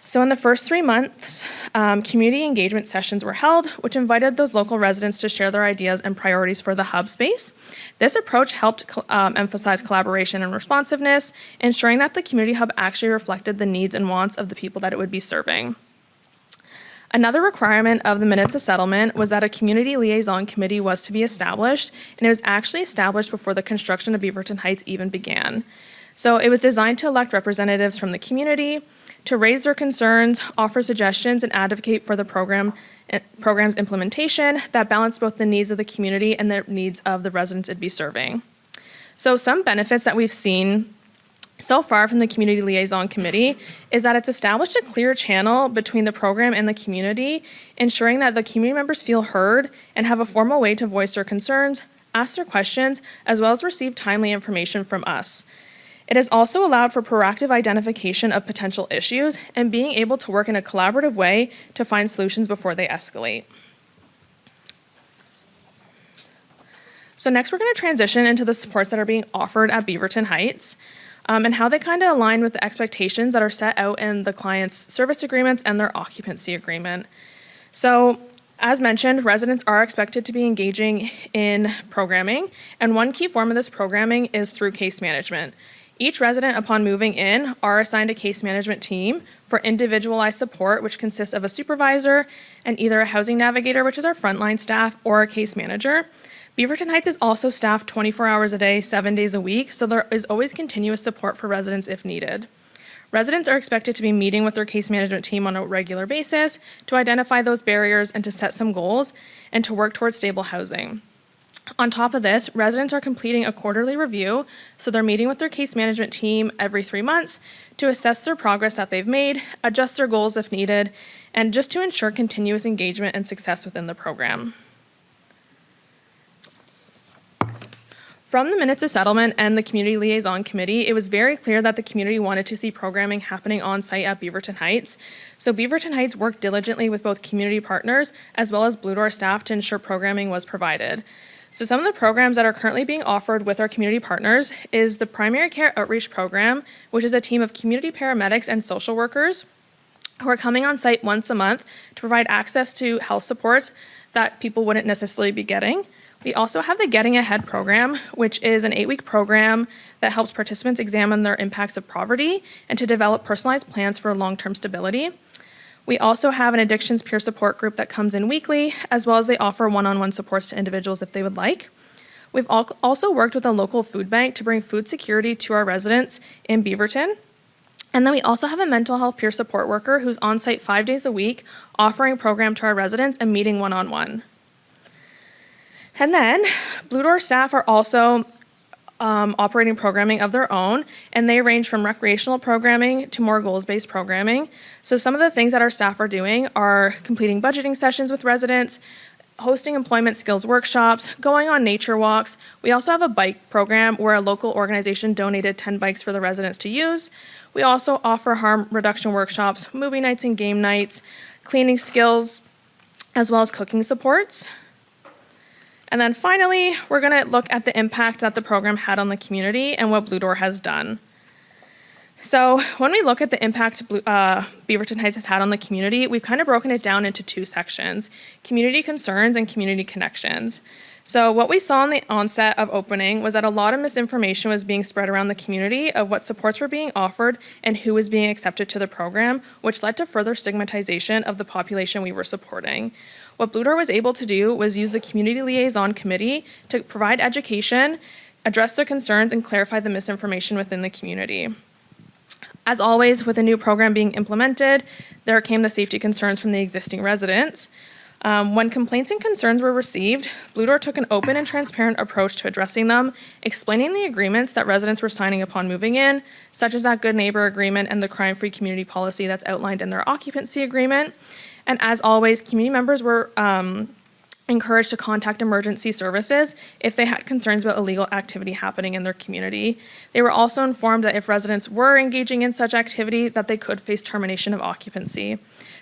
So in the first 3 months, community engagement sessions were held, which invited those local residents to share their ideas and priorities for the hub space. This approach helped emphasize collaboration and responsiveness, ensuring that the community hub actually reflected the needs and wants of the people that it would be serving. Another requirement of the Minutes of Settlement was that a community liaison committee was to be established, and it was actually established before the construction of Beaverton Heights even began. So it was designed to elect representatives from the community, to raise their concerns, offer suggestions, and advocate for the program's implementation that balanced both the needs of the community and the needs of the residents it'd be serving. So some benefits that we've seen so far from the Community Liaison Committee is that it's established a clear channel between the program and the community, ensuring that the community members feel heard and have a formal way to voice their concerns, ask their questions, as well as receive timely information from us. It has also allowed for proactive identification of potential issues and being able to work in a collaborative way to find solutions before they escalate. So next we're going to transition into the supports that are being offered at Beaverton Heights and how they kind of align with the expectations that are set out in the client's service agreements and their occupancy agreement. So as mentioned, residents are expected to be engaging in programming, and one key form of this programming is through case management. Each resident upon moving in are assigned a case management team for individualized support, which consists of a supervisor and either a housing navigator, which is our frontline staff, or a case manager. Beaverton Heights is also staffed 24 hours a day, 7 days a week, so there is always continuous support for residents if needed. Residents are expected to be meeting with their case management team on a regular basis to identify those barriers and to set some goals and to work towards stable housing. On top of this, residents are completing a quarterly review, so they're meeting with their case management team every 3 months to assess their progress that they've made, adjust their goals if needed, and just to ensure continuous engagement and success within the program. From the minutes of settlement and the community liaison committee, it was very clear that the community wanted to see programming happening on site at Beaverton Heights. So Beaverton Heights worked diligently with both community partners as well as Blue Door staff to ensure programming was provided. So some of the programs that are currently being offered with our community partners is the Primary Care Outreach Program, which is a team of community paramedics and social workers who are coming on site once a month to provide access to health supports that people wouldn't necessarily be getting. We also have the Getting Ahead program, which is an 8-week program that helps participants examine their impacts of poverty and to develop personalized plans for long-term stability. We also have an addictions peer support group that comes in weekly, as well as they offer one-on-one supports to individuals if they would like. We've also worked with a local food bank to bring food security to our residents in Beaverton. And then we also have a mental health peer support worker who's on site 5 days a week, offering a program to our residents and meeting one-on-one. And then Blue Door staff are also operating programming of their own, and they range from recreational programming to more goals-based programming. So some of the things that our staff are doing are completing budgeting sessions with residents, hosting employment skills workshops, going on nature walks. We also have a bike program where a local organization donated 10 bikes for the residents to use. We also offer harm reduction workshops, movie nights and game nights, cleaning skills, as well as cooking supports. And then finally, we're going to look at the impact that the program had on the community and what Blue Door has done. So when we look at the impact Beaverton Heights has had on the community, we've kind of broken it down into 2 sections, community concerns and community connections. So what we saw in the onset of opening was that a lot of misinformation was being spread around the community of what supports were being offered and who was being accepted to the program, which led to further stigmatization of the population we were supporting. What Blue Door was able to do was use the Community Liaison Committee to provide education, address their concerns, and clarify the misinformation within the community. As always, with a new program being implemented, there came the safety concerns from the existing residents. When complaints and concerns were received, Blue Door took an open and transparent approach to addressing them, explaining the agreements that residents were signing upon moving in, such as that Good Neighbor Agreement and the crime-free community policy that's outlined in their occupancy agreement. And as always, community members were encouraged to contact emergency services if they had concerns about illegal activity happening in their community. They were also informed that if residents were engaging in such activity, that they could face termination of occupancy.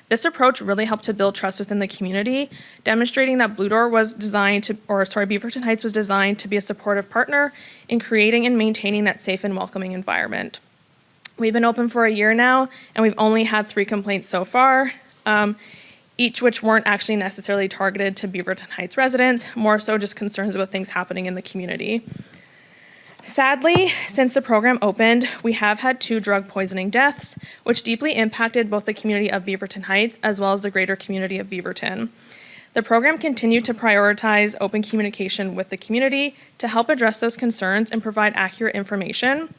This approach really helped to build trust within the community, demonstrating that Blue Door was Beaverton Heights was designed to be a supportive partner in creating and maintaining that safe and welcoming environment. We've been open for a year now, and we've only had 3 complaints so far. Each which weren't actually necessarily targeted to Beaverton Heights residents, more so just concerns about things happening in the community. Sadly, since the program opened, we have had 2 drug poisoning deaths, which deeply impacted both the community of Beaverton Heights as well as the greater community of Beaverton. The program continued to prioritize open communication with the community to help address those concerns and provide accurate information.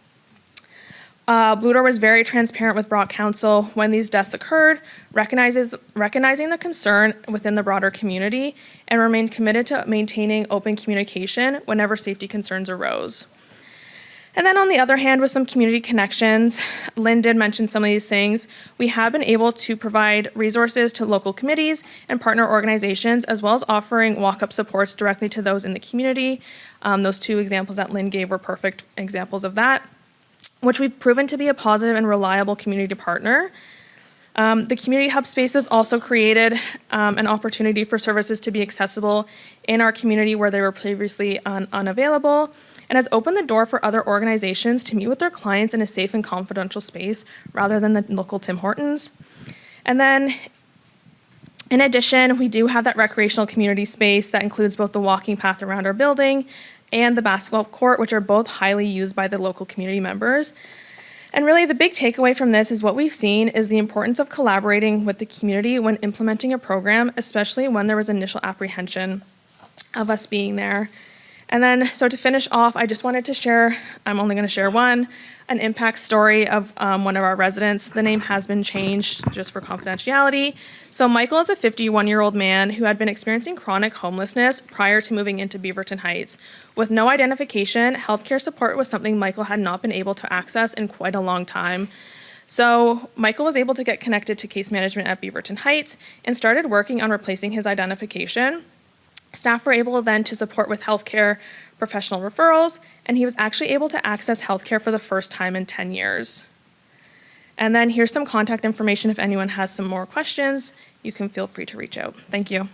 Blue Door was very transparent with Brock Council when these deaths occurred, recognizing the concern within the broader community, and remained committed to maintaining open communication whenever safety concerns arose. And then on the other hand, with some community connections, Lynn did mention some of these things. We have been able to provide resources to local committees and partner organizations, as well as offering walk-up supports directly to those in the community. Those two examples that Lynn gave were perfect examples of that, which we've proven to be a positive and reliable community partner. The Community Hub spaces also created an opportunity for services to be accessible in our community where they were previously unavailable, and has opened the door for other organizations to meet with their clients in a safe and confidential space rather than the local Tim Hortons. And then, in addition, we do have that recreational community space that includes both the walking path around our building and the basketball court, which are both highly used by the local community members. And really, the big takeaway from this is what we've seen is the importance of collaborating with the community when implementing a program, especially when there was initial apprehension of us being there. And then, so to finish off, I just wanted to share, I'm only going to share one, an impact story of one of our residents. The name has been changed just for confidentiality. So Michael is a 51-year-old man who had been experiencing chronic homelessness prior to moving into Beaverton Heights. With no identification, healthcare support was something Michael had not been able to access in quite a long time. So Michael was able to get connected to case management at Beaverton Heights and started working on replacing his identification. Staff were able then to support with healthcare professional referrals, and he was actually able to access healthcare for the first time in 10 years. And then here's some contact information. If anyone has some more questions, you can feel free to reach out. Thank you.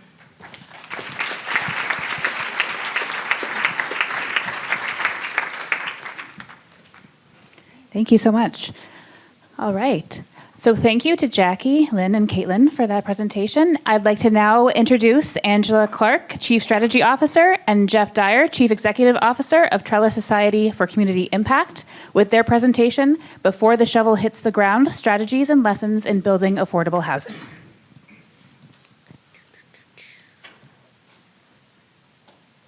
Thank you so much. All right. So thank you to Jackie, Lynn, and Caitlin for that presentation. I'd like to now introduce Angela Clark, Chief Strategy Officer, and Jeff Dyer, Chief Executive Officer of Trellis Society for Community Impact, with their presentation, Before the Shovel Hits the Ground, Strategies and Lessons in Building Affordable Housing.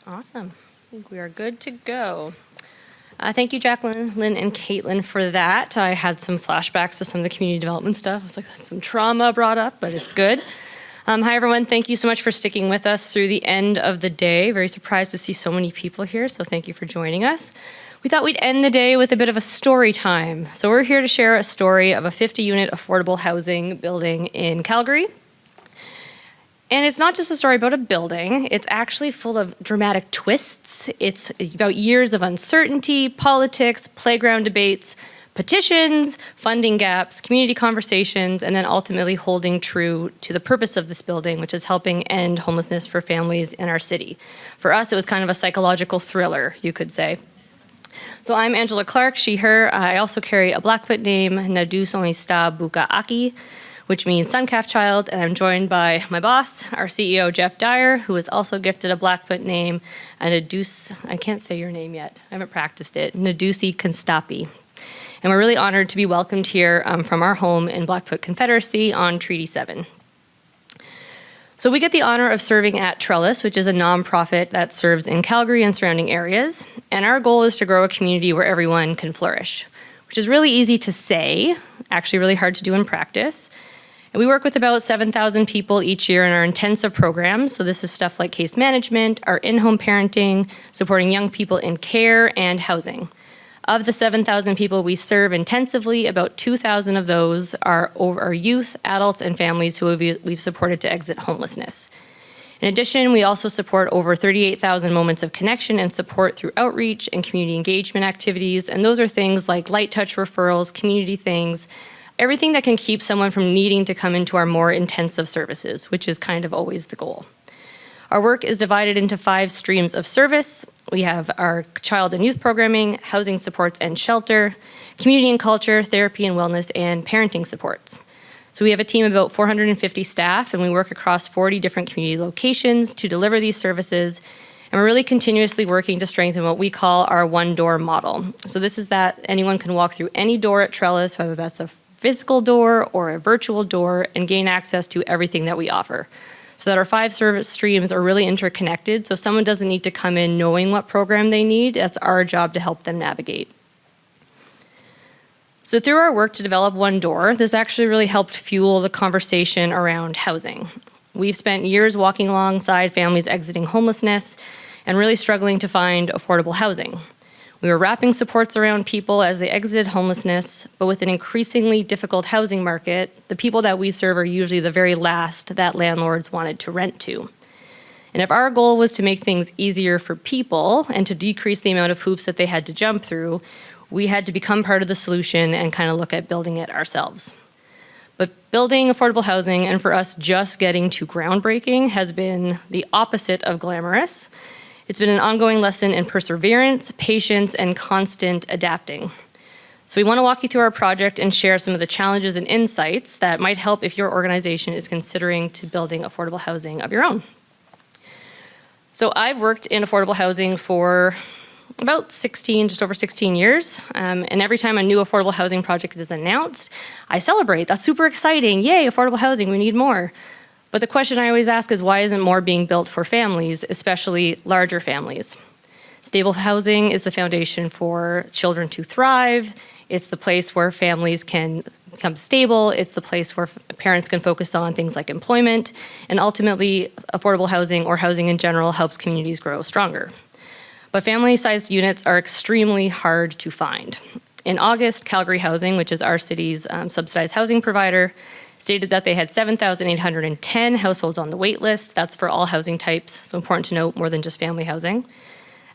Awesome. I think we are good to go. Thank you, Jacqueline, Lynn, and Caitlin for that. I had some flashbacks to some of the community development stuff. It was like some trauma brought up, but it's good. Hi, everyone. Thank you so much for sticking with us through the end of the day. Very surprised to see so many people here, so thank you for joining us. We thought we'd end the day with a bit of a story time. So we're here to share a story of a 50-unit affordable housing building in Calgary. And it's not just a story about a building, it's actually full of dramatic twists. It's about years of uncertainty, politics, playground debates, petitions, funding gaps, community conversations, and then ultimately holding true to the purpose of this building, which is helping end homelessness for families in our city. For us, it was kind of a psychological thriller, you could say. So I'm Angela Clark, she, her. I also carry a Blackfoot name, Nadusonista Bukaaki, which means sun calf child, and I'm joined by my boss, our CEO, Jeff Dyer, who is also gifted a Blackfoot name, and I can't say your name yet, I haven't practiced it, Nadusi Constapi. And we're really honored to be welcomed here from our home in Blackfoot Confederacy on Treaty 7. So we get the honor of serving at Trellis, which is a nonprofit that serves in Calgary and surrounding areas, and our goal is to grow a community where everyone can flourish, which is really easy to say, actually really hard to do in practice. And we work with about 7,000 people each year in our intensive programs. So this is stuff like case management, our in-home parenting, supporting young people in care and housing. Of the 7,000 people we serve intensively, about 2,000 of those are youth, adults, and families who we've supported to exit homelessness. In addition, we also support over 38,000 moments of connection and support through outreach and community engagement activities. And those are things like light touch referrals, community things, everything that can keep someone from needing to come into our more intensive services, which is kind of always the goal. Our work is divided into 5 streams of service. We have our child and youth programming, housing supports and shelter, community and culture, therapy and wellness, and parenting supports. So we have a team of about 450 staff, and we work across 40 different community locations to deliver these services. And we're really continuously working to strengthen what we call our one-door model. So this is that anyone can walk through any door at Trellis, whether that's a physical door or a virtual door, and gain access to everything that we offer. So that our 5 service streams are really interconnected, so someone doesn't need to come in knowing what program they need. That's our job to help them navigate. So through our work to develop One Door, this actually really helped fuel the conversation around housing. We've spent years walking alongside families exiting homelessness and really struggling to find affordable housing. We were wrapping supports around people as they exited homelessness, but with an increasingly difficult housing market, the people that we serve are usually the very last that landlords wanted to rent to. And if our goal was to make things easier for people and to decrease the amount of hoops that they had to jump through, we had to become part of the solution and kind of look at building it ourselves. But building affordable housing, and for us just getting to groundbreaking, has been the opposite of glamorous. It's been an ongoing lesson in perseverance, patience, and constant adapting. So we want to walk you through our project and share some of the challenges and insights that might help if your organization is considering to building affordable housing of your own. So I've worked in affordable housing for about just over 16 years. And every time a new affordable housing project is announced, I celebrate. That's super exciting. Yay, affordable housing, we need more. But the question I always ask is, why isn't more being built for families, especially larger families? Stable housing is the foundation for children to thrive. It's the place where families can become stable. It's the place where parents can focus on things like employment. And ultimately, affordable housing or housing in general helps communities grow stronger. But family-sized units are extremely hard to find. In August, Calgary Housing, which is our city's subsidized housing provider, stated that they had 7,810 households on the wait list. That's for all housing types, so important to note, more than just family housing.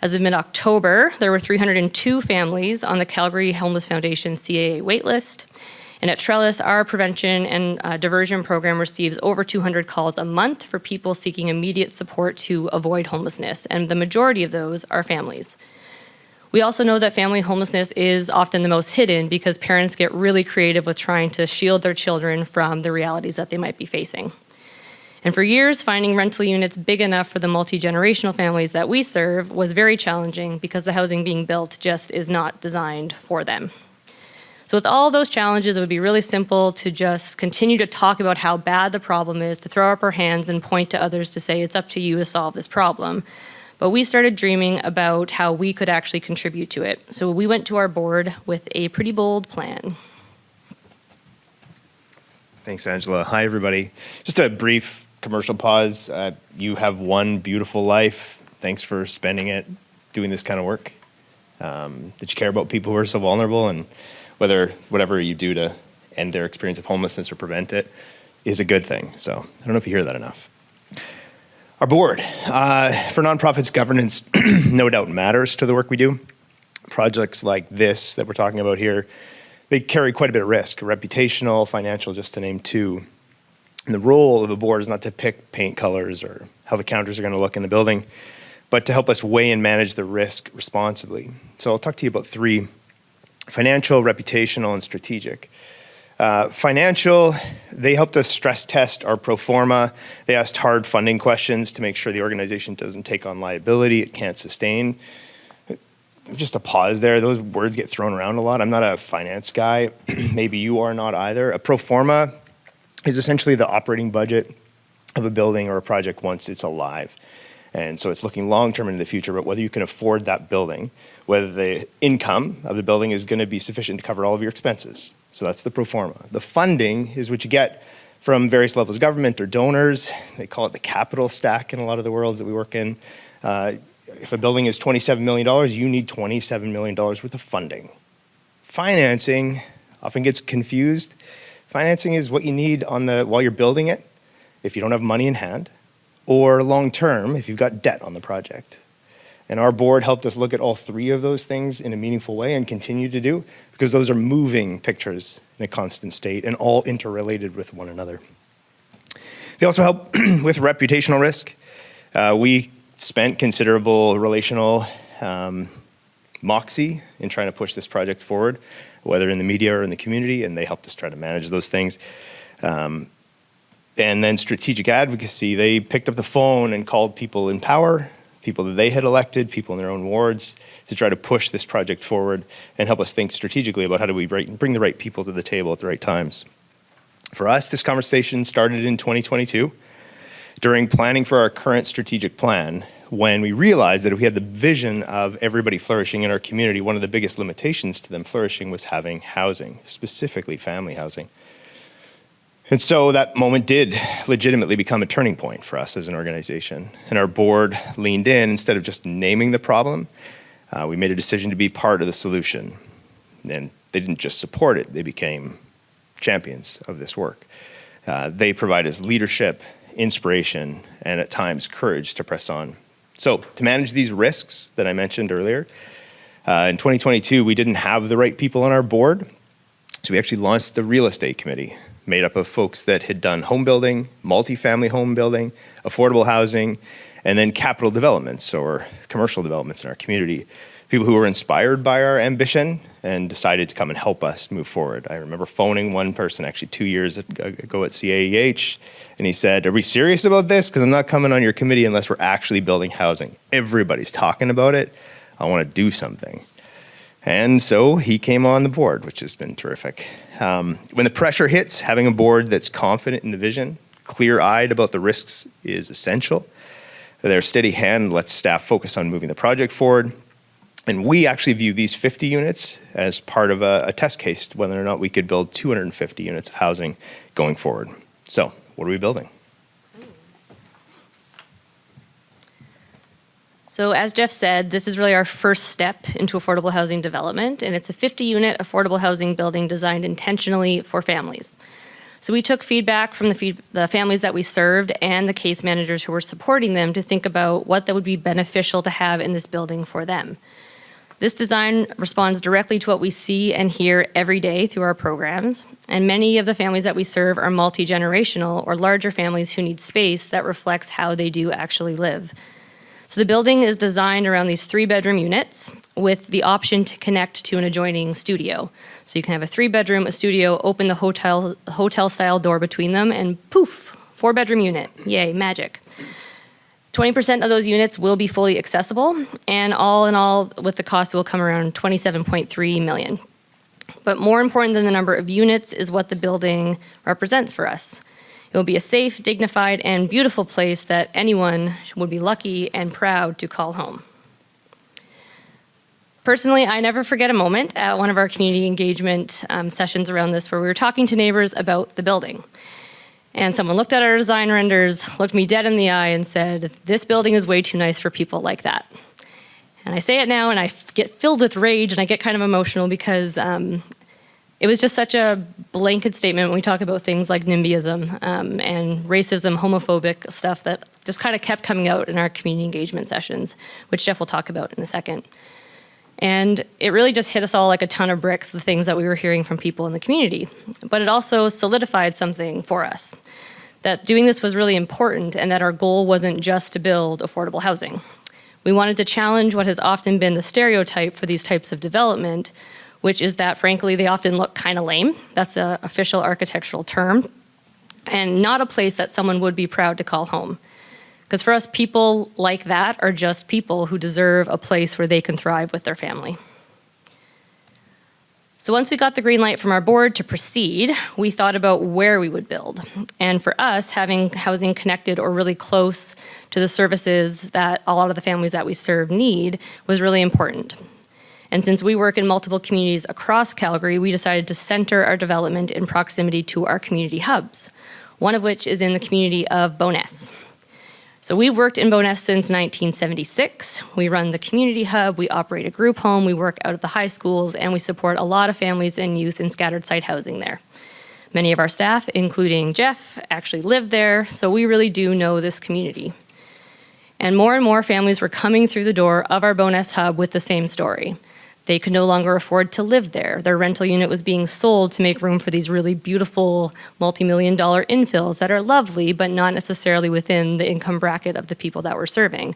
As of mid-October, there were 302 families on the Calgary Homeless Foundation CAA waitlist. And at Trellis, our prevention and diversion program receives over 200 calls a month for people seeking immediate support to avoid homelessness, and the majority of those are families. We also know that family homelessness is often the most hidden because parents get really creative with trying to shield their children from the realities that they might be facing. And for years, finding rental units big enough for the multi-generational families that we serve was very challenging because the housing being built just is not designed for them. So with all those challenges, it would be really simple to just continue to talk about how bad the problem is, to throw up our hands and point to others to say, it's up to you to solve this problem. But we started dreaming about how we could actually contribute to it. So we went to our board with a pretty bold plan. Thanks, Angela. Hi, everybody. Just a brief commercial pause. You have one beautiful life. Thanks for spending it doing this kind of work. That you care about people who are so vulnerable, and whatever you do to end their experience of homelessness or prevent it is a good thing. So I don't know if you hear that enough. Our board, for nonprofits, governance no doubt matters to the work we do. Projects like this that we're talking about here, they carry quite a bit of risk, reputational, financial, just to name two. And the role of a board is not to pick paint colors or how the counters are going to look in the building, but to help us weigh and manage the risk responsibly. So I'll talk to you about three: financial, reputational, and strategic. Financial, they helped us stress test our pro forma. They asked hard funding questions to make sure the organization doesn't take on liability it can't sustain. Just a pause there. Those words get thrown around a lot. I'm not a finance guy. Maybe you are not either. A pro forma is essentially the operating budget of a building or a project once it's alive. And so it's looking long-term into the future, but whether you can afford that building, whether the income of the building is going to be sufficient to cover all of your expenses. So that's the pro forma. The funding is what you get from various levels of government or donors. They call it the capital stack in a lot of the worlds that we work in. If a building is $27 million, you need $27 million worth of funding. Financing often gets confused. Financing is what you need while you're building it, if you don't have money in hand, or long-term, if you've got debt on the project. And our board helped us look at all three of those things in a meaningful way and continue to do, because those are moving pictures in a constant state and all interrelated with one another. They also help with reputational risk. We spent considerable relational moxie in trying to push this project forward, whether in the media or in the community, and they helped us try to manage those things. And then strategic advocacy, they picked up the phone and called people in power, people that they had elected, people in their own wards, to try to push this project forward and help us think strategically about how do we bring the right people to the table at the right times. For us, this conversation started in 2022 during planning for our current strategic plan, when we realized that if we had the vision of everybody flourishing in our community, one of the biggest limitations to them flourishing was having housing, specifically family housing. And so that moment did legitimately become a turning point for us as an organization. And our board leaned in, instead of just naming the problem, We made a decision to be part of the solution. And they didn't just support it, they became champions of this work. They provide us leadership, inspiration, and at times courage to press on. So to manage these risks that I mentioned earlier, in 2022, we didn't have the right people on our board. So we actually launched the real estate committee made up of folks that had done home building, multifamily home building, affordable housing, and then capital developments or commercial developments in our community. People who were inspired by our ambition and decided to come and help us move forward. I remember phoning one person actually 2 years ago at CAEH, and he said, "Are we serious about this? Because I'm not coming on your committee unless we're actually building housing. Everybody's talking about it. I want to do something." And so he came on the board, which has been terrific. When the pressure hits, having a board that's confident in the vision, clear-eyed about the risks is essential. Their steady hand lets staff focus on moving the project forward. And we actually view these 50 units as part of a test case, whether or not we could build 250 units of housing going forward. So what are we building? So as Jeff said, this is really our first step into affordable housing development, and it's a 50-unit affordable housing building designed intentionally for families. So we took feedback from the families that we served and the case managers who were supporting them to think about what that would be beneficial to have in this building for them. This design responds directly to what we see and hear every day through our programs, and many of the families that we serve are multi-generational or larger families who need space that reflects how they do actually live. So the building is designed around these 3-bedroom units with the option to connect to an adjoining studio. So you can have a 3-bedroom, a studio, open the hotel-style door between them, and poof, 4-bedroom unit. Yay, magic. 20% of those units will be fully accessible, and all in all, with the cost, will come around $27.3 million. But more important than the number of units is what the building represents for us. It will be a safe, dignified, and beautiful place that anyone would be lucky and proud to call home. Personally, I never forget a moment at one of our community engagement sessions around this where we were talking to neighbors about the building. And someone looked at our design renders, looked me dead in the eye, and said, "This building is way too nice for people like that." And I say it now, and I get filled with rage, and I get kind of emotional because it was just such a blanket statement when we talk about things like NIMBYism and racism, homophobic stuff that just kind of kept coming out in our community engagement sessions, which Jeff will talk about in a second. And it really just hit us all like a ton of bricks, the things that we were hearing from people in the community. But it also solidified something for us, that doing this was really important and that our goal wasn't just to build affordable housing. We wanted to challenge what has often been the stereotype for these types of development, which is that, frankly, they often look kind of lame. That's the official architectural term, and not a place that someone would be proud to call home. Because for us, people like that are just people who deserve a place where they can thrive with their family. So once we got the green light from our board to proceed, we thought about where we would build. And for us, having housing connected or really close to the services that a lot of the families that we serve need was really important. And since we work in multiple communities across Calgary, we decided to center our development in proximity to our community hubs, one of which is in the community of Bowness. So we've worked in Bowness since 1976. We run the community hub, we operate a group home, we work out of the high schools, and we support a lot of families and youth in scattered site housing there. Many of our staff, including Jeff, actually live there, so we really do know this community. And more families were coming through the door of our Bowness hub with the same story. They could no longer afford to live there. Their rental unit was being sold to make room for these really beautiful multi-million-dollar infills that are lovely, but not necessarily within the income bracket of the people that we're serving.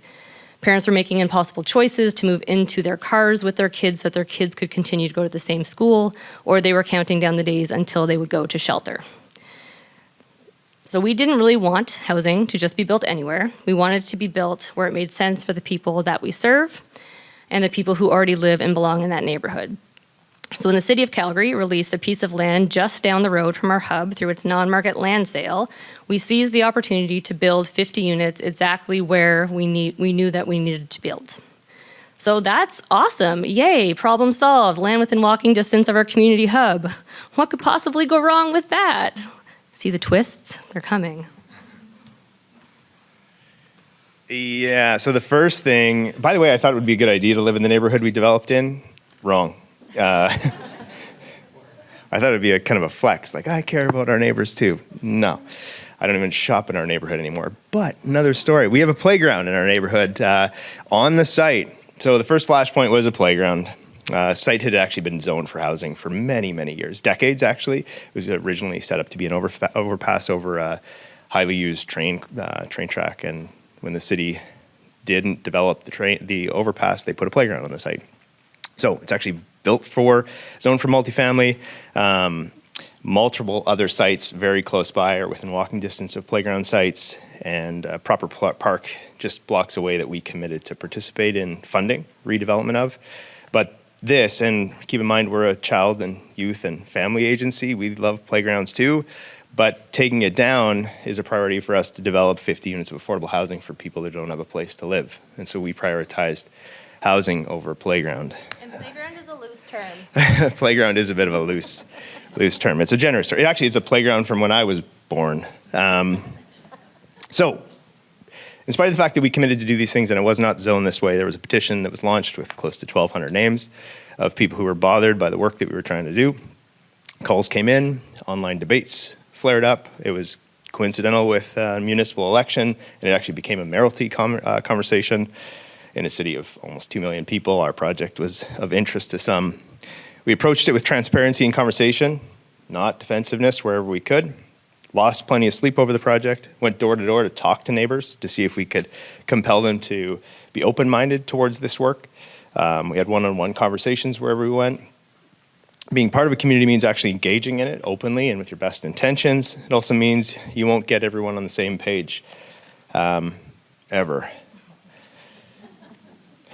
Parents were making impossible choices to move into their cars with their kids so that their kids could continue to go to the same school, or they were counting down the days until they would go to shelter. So we didn't really want housing to just be built anywhere. We wanted it to be built where it made sense for the people that we serve and the people who already live and belong in that neighborhood. So when the City of Calgary released a piece of land just down the road from our hub through its non-market land sale, we seized the opportunity to build 50 units exactly where we knew that we needed to build. So that's awesome. Yay, problem solved. Land within walking distance of our community hub. What could possibly go wrong with that? See the twists? They're coming. Yeah, so the first thing, by the way, I thought it would be a good idea to live in the neighborhood we developed in. Wrong. I thought it'd be a kind of a flex, like I care about our neighbors too. No, I don't even shop in our neighborhood anymore. But another story, we have a playground in our neighborhood on the site. So the first flashpoint was a playground. Site had actually been zoned for housing for many, many years, decades actually. It was originally set up to be an overpass over a highly used train track, and when the city didn't develop the overpass, they put a playground on the site. So it's actually zoned for multifamily. Multiple other sites very close by or within walking distance of playground sites, and a proper park just blocks away that we committed to participate in funding redevelopment of. But this, and keep in mind we're a child and youth and family agency, we love playgrounds too, but taking it down is a priority for us to develop 50 units of affordable housing for people that don't have a place to live. And so we prioritized housing over playground. And playground is a loose term. Playground is a bit of a loose term. It's a generous term. Actually, it's a playground from when I was born. So, in spite of the fact that we committed to do these things and it was not zoned this way, there was a petition that was launched with close to 1,200 names of people who were bothered by the work that we were trying to do. Calls came in, online debates flared up. It was coincidental with a municipal election, and it actually became a mayoralty conversation. In a city of almost 2 million people, our project was of interest to some. We approached it with transparency and conversation, not defensiveness wherever we could. Lost plenty of sleep over the project, went door to door to talk to neighbors to see if we could compel them to be open-minded towards this work. We had one-on-one conversations wherever we went. Being part of a community means actually engaging in it openly and with your best intentions. It also means you won't get everyone on the same page, ever.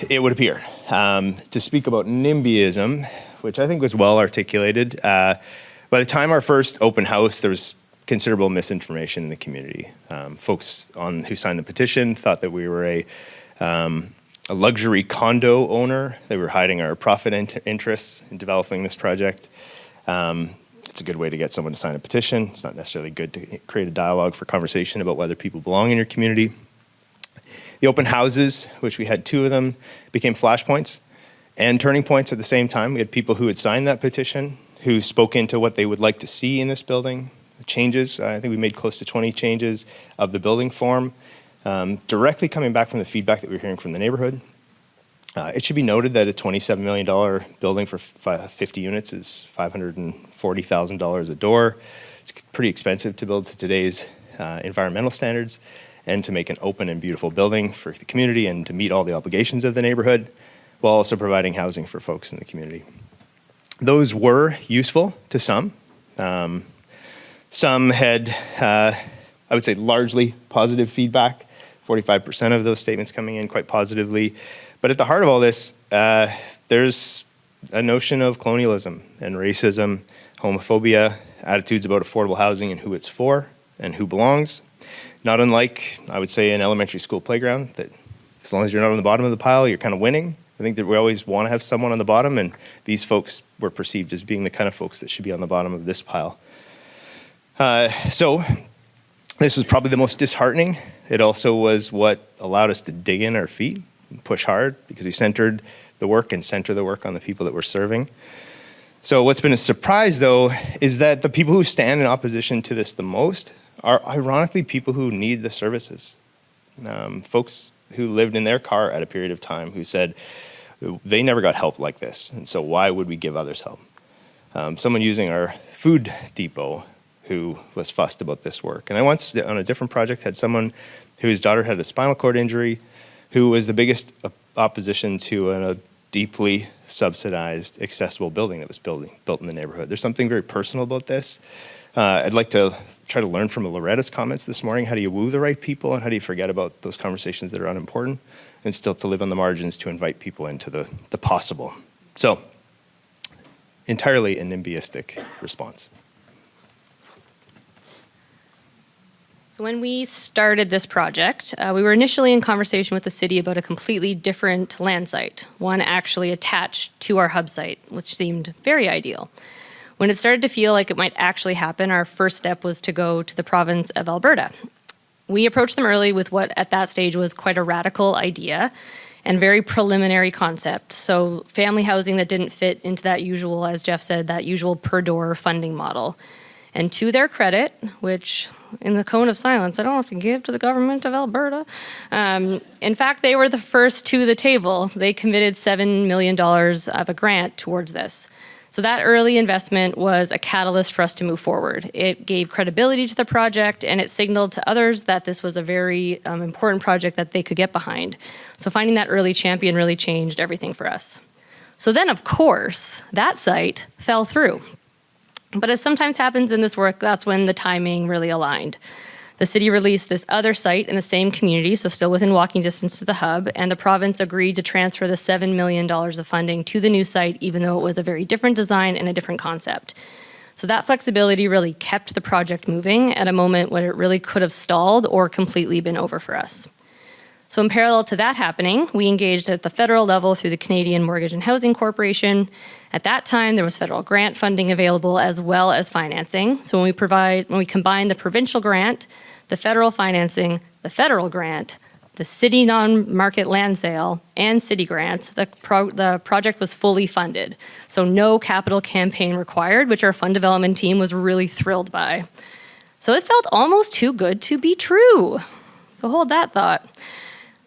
It would appear. To speak about NIMBYism, which I think was well articulated, by the time our first open house, there was considerable misinformation in the community. Folks who signed the petition thought that we were a luxury condo owner. They were hiding our profit interests in developing this project. It's a good way to get someone to sign a petition. It's not necessarily good to create a dialogue for conversation about whether people belong in your community. The open houses, which we had 2 of them, became flashpoints and turning points at the same time. We had people who had signed that petition, who spoke into what they would like to see in this building. Changes, I think we made close to 20 changes of the building form, directly coming back from the feedback that we were hearing from the neighborhood. It should be noted that a $27 million building for 50 units is $540,000 a door. It's pretty expensive to build to today's environmental standards, and to make an open and beautiful building for the community and to meet all the obligations of the neighborhood, while also providing housing for folks in the community. Those were useful to some. Some had, I would say, largely positive feedback, 45% of those statements coming in quite positively. But at the heart of all this, there's a notion of colonialism and racism, homophobia, attitudes about affordable housing and who it's for and who belongs. Not unlike, I would say, an elementary school playground, that as long as you're not on the bottom of the pile, you're kind of winning. I think that we always want to have someone on the bottom, and these folks were perceived as being the kind of folks that should be on the bottom of this pile. So this was probably the most disheartening. It also was what allowed us to dig in our feet and push hard, because we centered the work and center the work on the people that we're serving. So what's been a surprise, though, is that the people who stand in opposition to this the most are ironically people who need the services. Folks who lived in their car at a period of time who said they never got help like this, and so why would we give others help? Someone using our food depot who was fussed about this work. And I once, on a different project, had someone whose daughter had a spinal cord injury, who was the biggest opposition to a deeply subsidized, accessible building that was built in the neighborhood. There's something very personal about this. I'd like to try to learn from Loretta's comments this morning. How do you woo the right people, and how do you forget about those conversations that are unimportant, and still to live on the margins to invite people into the possible? So, entirely a NIMBYistic response. So when we started this project, we were initially in conversation with the city about a completely different land site, one actually attached to our hub site, which seemed very ideal. When it started to feel like it might actually happen, our first step was to go to the province of Alberta. We approached them early with what at that stage was quite a radical idea and very preliminary concept. So family housing that didn't fit into that usual, as Jeff said, that usual per door funding model. And to their credit, which in the cone of silence, I don't have to give to the government of Alberta. In fact, they were the first to the table. They committed $7 million of a grant towards this. So that early investment was a catalyst for us to move forward. It gave credibility to the project, and it signaled to others that this was a very important project that they could get behind. So finding that early champion really changed everything for us. So then, of course, that site fell through. But as sometimes happens in this work, that's when the timing really aligned. The city released this other site in the same community, so still within walking distance to the hub, and the province agreed to transfer the $7 million of funding to the new site, even though it was a very different design and a different concept. So that flexibility really kept the project moving at a moment when it really could have stalled or completely been over for us. So in parallel to that happening, we engaged at the federal level through the Canadian Mortgage and Housing Corporation. At that time, there was federal grant funding available as well as financing. So when we combine the provincial grant, the federal financing, the federal grant, the city non-market land sale, and city grants, the project was fully funded. So no capital campaign required, which our fund development team was really thrilled by. So it felt almost too good to be true. So hold that thought.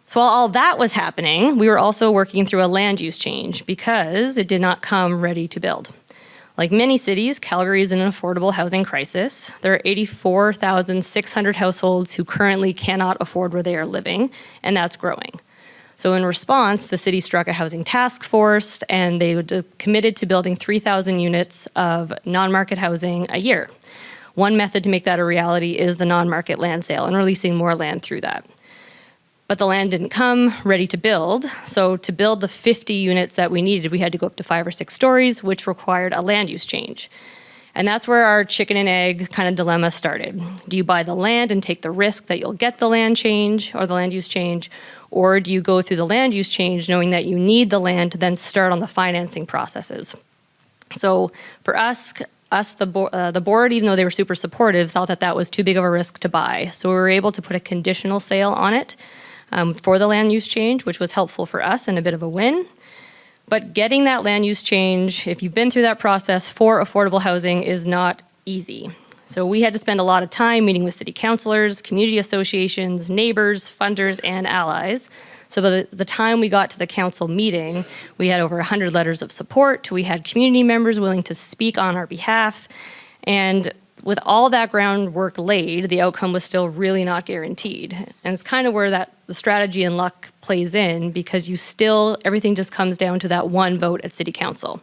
So while all that was happening, we were also working through a land use change because it did not come ready to build. Like many cities, Calgary is in an affordable housing crisis. There are 84,600 households who currently cannot afford where they are living, and that's growing. So in response, the city struck a housing task force, and they committed to building 3,000 units of non-market housing a year. One method to make that a reality is the non-market land sale and releasing more land through that. But the land didn't come ready to build. So to build the 50 units that we needed, we had to go up to 5 or 6 stories, which required a land use change. And that's where our chicken and egg kind of dilemma started. Do you buy the land and take the risk that you'll get the land change or the land use change? Or do you go through the land use change knowing that you need the land to then start on the financing processes? So for us, the board, even though they were super supportive, thought that that was too big of a risk to buy. So we were able to put a conditional sale on it. For the land use change, which was helpful for us and a bit of a win. But getting that land use change, if you've been through that process for affordable housing, is not easy. So we had to spend a lot of time meeting with city councilors, community associations, neighbors, funders, and allies. So by the time we got to the council meeting, we had over 100 letters of support. We had community members willing to speak on our behalf. And with all that groundwork laid, the outcome was still really not guaranteed. And it's kind of where the strategy and luck plays in, because everything just comes down to that one vote at city council.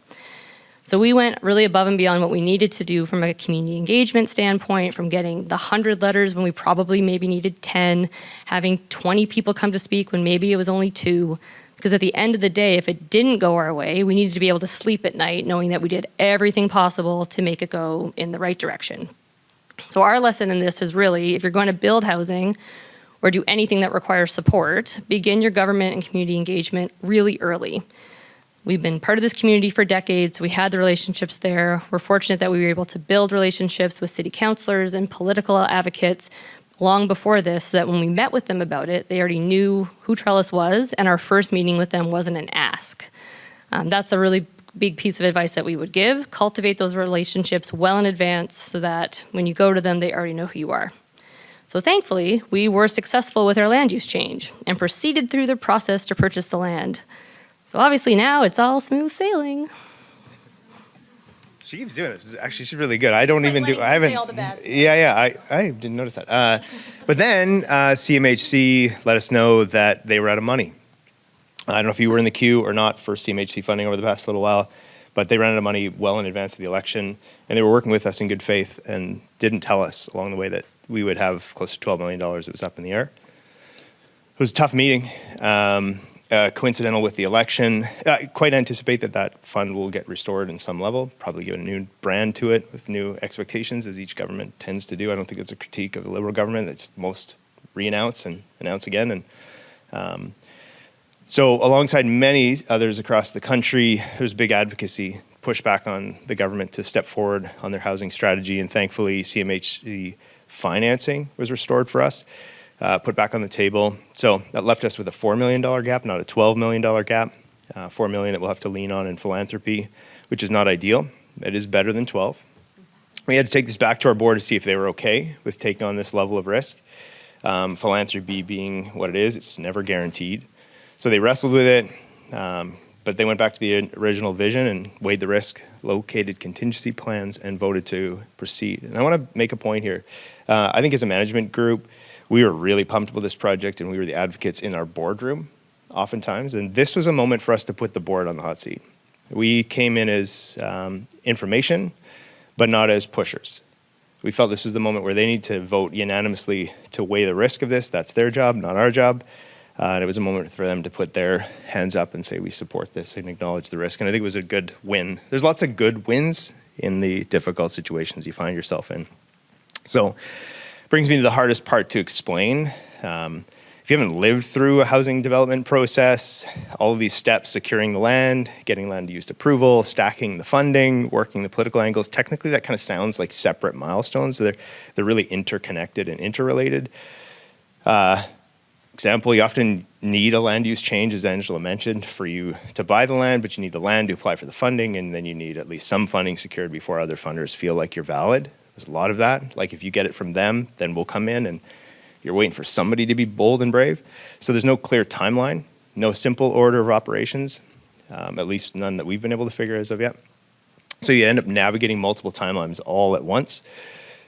So we went really above and beyond what we needed to do from a community engagement standpoint, from getting the 100 letters when we probably maybe needed 10, having 20 people come to speak when maybe it was only 2. Because at the end of the day, if it didn't go our way, we needed to be able to sleep at night knowing that we did everything possible to make it go in the right direction. So our lesson in this is really, if you're going to build housing or do anything that requires support, begin your government and community engagement really early. We've been part of this community for decades. We had the relationships there. We're fortunate that we were able to build relationships with city councilors and political advocates long before this, so that when we met with them about it, they already knew who Trellis was, and our first meeting with them wasn't an ask. That's a really big piece of advice that we would give. Cultivate those relationships well in advance so that when you go to them, they already know who you are. So thankfully, we were successful with our land use change and proceeded through the process to purchase the land. So obviously now it's all smooth sailing. She keeps doing this. Actually, she's really good. I don't even do. I haven't. I didn't notice that. But then CMHC let us know that they were out of money. I don't know if you were in the queue or not for CMHC funding over the past little while, but they ran out of money well in advance of the election, and they were working with us in good faith and didn't tell us along the way that we would have close to $12 million. It was up in the air. It was a tough meeting. Coincidental with the election. I quite anticipate that fund will get restored in some level, probably give a new brand to it with new expectations, as each government tends to do. I don't think it's a critique of the Liberal government. It's most re-announce and announce again. And so alongside many others across the country, there's big advocacy, pushback on the government to step forward on their housing strategy, and thankfully CMHC financing was restored for us. put back on the table. So that left us with a $4 million gap, not a $12 million gap. $4 million that we'll have to lean on in philanthropy, which is not ideal. It is better than 12. We had to take this back to our board to see if they were okay with taking on this level of risk. Philanthropy being what it is, it's never guaranteed. So they wrestled with it, but they went back to the original vision and weighed the risk, located contingency plans, and voted to proceed. And I want to make a point here. I think as a management group, we were really pumped with this project, and we were the advocates in our boardroom oftentimes. And this was a moment for us to put the board on the hot seat. We came in as information, but not as pushers. We felt this was the moment where they need to vote unanimously to weigh the risk of this. That's their job, not our job. And it was a moment for them to put their hands up and say, we support this and acknowledge the risk. And I think it was a good win. There's lots of good wins in the difficult situations you find yourself in. So brings me to the hardest part to explain. If you haven't lived through a housing development process, all of these steps, securing the land, getting land use approval, stacking the funding, working the political angles, technically that kind of sounds like separate milestones. They're really interconnected and interrelated. Example, you often need a land use change, as Angela mentioned, for you to buy the land, but you need the land to apply for the funding, and then you need at least some funding secured before other funders feel like you're valid. There's a lot of that. Like if you get it from them, then we'll come in, and you're waiting for somebody to be bold and brave. So there's no clear timeline, no simple order of operations, at least none that we've been able to figure as of yet. So you end up navigating multiple timelines all at once.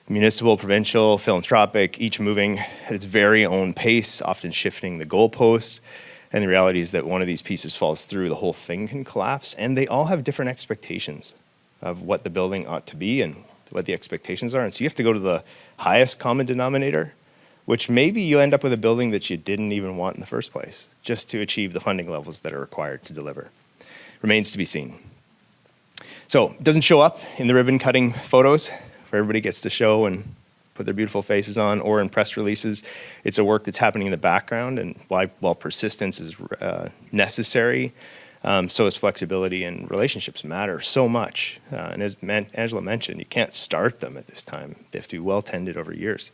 Municipal, provincial, philanthropic, each moving at its very own pace, often shifting the goalposts. And the reality is that one of these pieces falls through, the whole thing can collapse. And they all have different expectations of what the building ought to be and what the expectations are. And so you have to go to the highest common denominator, which maybe you end up with a building that you didn't even want in the first place, just to achieve the funding levels that are required to deliver. Remains to be seen. So it doesn't show up in the ribbon cutting photos where everybody gets to show and put their beautiful faces on, or in press releases. It's a work that's happening in the background, and while persistence is necessary, so is flexibility, and relationships matter so much. And as Angela mentioned, you can't start them at this time. They have to be well tended over years.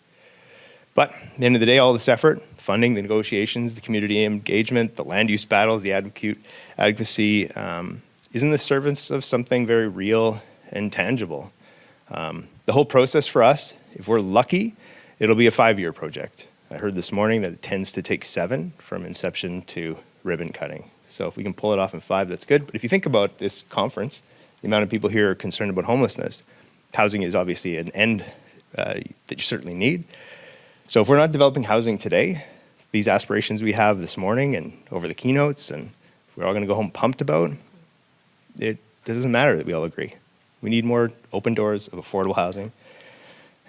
But at the end of the day, all this effort, funding, the negotiations, the community engagement, the land use battles, the advocacy, is in the service of something very real and tangible. The whole process for us, if we're lucky, it'll be a 5-year project. I heard this morning that it tends to take 7 from inception to ribbon cutting. So if we can pull it off in 5, that's good. But if you think about this conference, the amount of people here are concerned about homelessness, housing is obviously an end that you certainly need. So if we're not developing housing today, these aspirations we have this morning and over the keynotes, and we're all going to go home pumped about, it doesn't matter that we all agree. We need more open doors of affordable housing,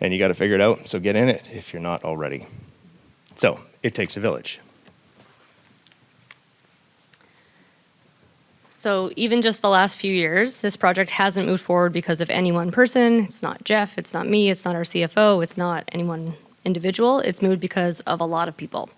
and you got to figure it out, so get in it if you're not already. So it takes a village. So even just the last few years, this project hasn't moved forward because of any one person. It's not Jeff, it's not me, it's not our CFO, it's not anyone individual. It's moved because of a lot of people.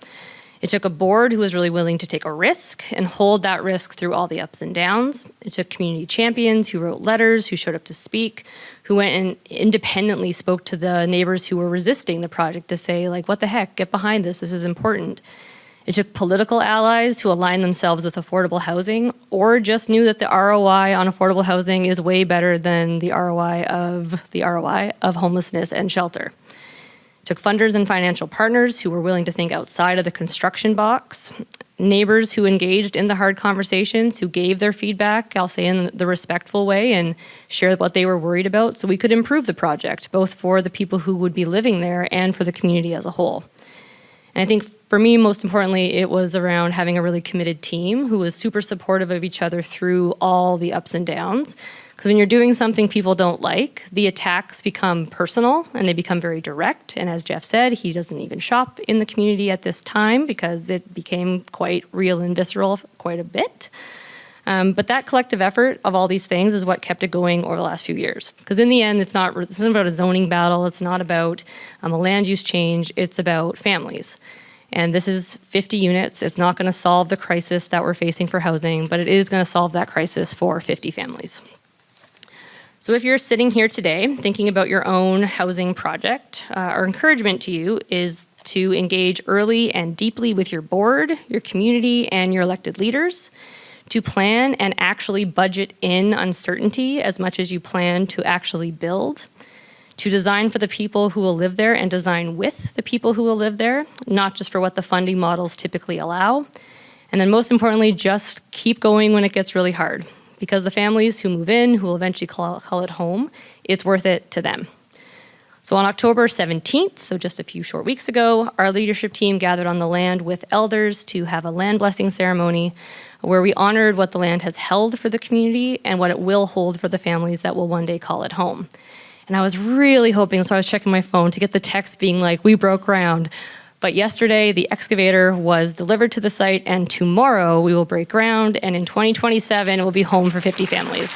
It took a board who was really willing to take a risk and hold that risk through all the ups and downs. It took community champions who wrote letters, who showed up to speak, who went and independently spoke to the neighbors who were resisting the project to say, like, what the heck, get behind this is important. It took political allies who aligned themselves with affordable housing or just knew that the ROI on affordable housing is way better than the ROI of homelessness and shelter. Took funders and financial partners who were willing to think outside of the construction box, neighbors who engaged in the hard conversations, who gave their feedback, I'll say in the respectful way, and shared what they were worried about so we could improve the project, both for the people who would be living there and for the community as a whole. And I think for me, most importantly, it was around having a really committed team who was super supportive of each other through all the ups and downs. Because when you're doing something people don't like, the attacks become personal and they become very direct. And as Jeff said, he doesn't even shop in the community at this time because it became quite real and visceral quite a bit. But that collective effort of all these things is what kept it going over the last few years. Because in the end, this isn't about a zoning battle. It's not about a land use change. It's about families. And this is 50 units. It's not going to solve the crisis that we're facing for housing, but it is going to solve that crisis for 50 families. So if you're sitting here today thinking about your own housing project, our encouragement to you is to engage early and deeply with your board, your community, and your elected leaders, to plan and actually budget in uncertainty as much as you plan to actually build, to design for the people who will live there and design with the people who will live there, not just for what the funding models typically allow. And then most importantly, just keep going when it gets really hard, because the families who move in, who will eventually call it home, it's worth it to them. So on October 17th, so just a few short weeks ago, our leadership team gathered on the land with elders to have a land blessing ceremony where we honored what the land has held for the community and what it will hold for the families that will one day call it home. And I was really hoping, so I was checking my phone to get the text being like, we broke ground. But yesterday, the excavator was delivered to the site, and tomorrow we will break ground, and in 2027, it will be home for 50 families.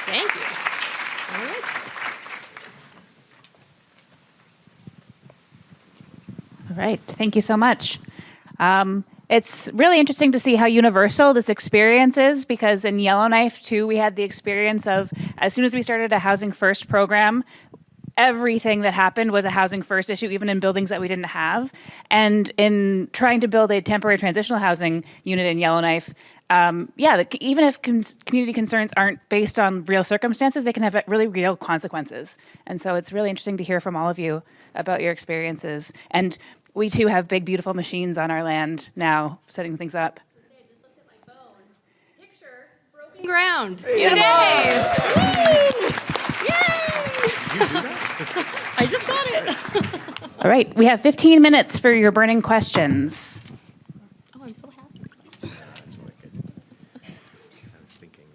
Thank you. All right. All right, thank you so much. It's really interesting to see how universal this experience is, because in Yellowknife, too, we had the experience of, as soon as we started a Housing First program, everything that happened was a Housing First issue, even in buildings that we didn't have. And in trying to build a temporary transitional housing unit in Yellowknife, even if community concerns aren't based on real circumstances, they can have really real consequences. And so it's really interesting to hear from all of you about your experiences. And we too have big, beautiful machines on our land now, setting things up. I just looked at my phone. Picture broken ground today. Yay! I just got it. All right, we have 15 minutes for your burning questions. Oh, I'm so happy. That's really good. I was thinking.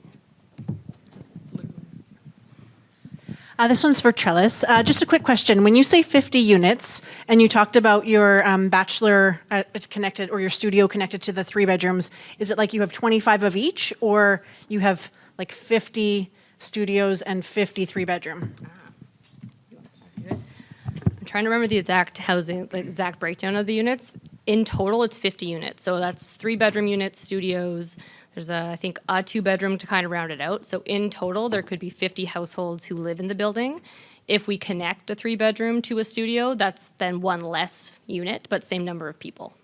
This one's for Trellis. Just a quick question. When you say 50 units, and you talked about your bachelor connected, or your studio connected to the 3 bedrooms, is it like you have 25 of each, or you have like 50 studios and 50 3-bedroom? I'm trying to remember the exact exact breakdown of the units. In total, it's 50 units. So that's 3-bedroom units, studios. There's I think a 2-bedroom to kind of round it out. So in total, there could be 50 households who live in the building. If we connect a 3-bedroom to a studio, that's then one less unit, but same number of people.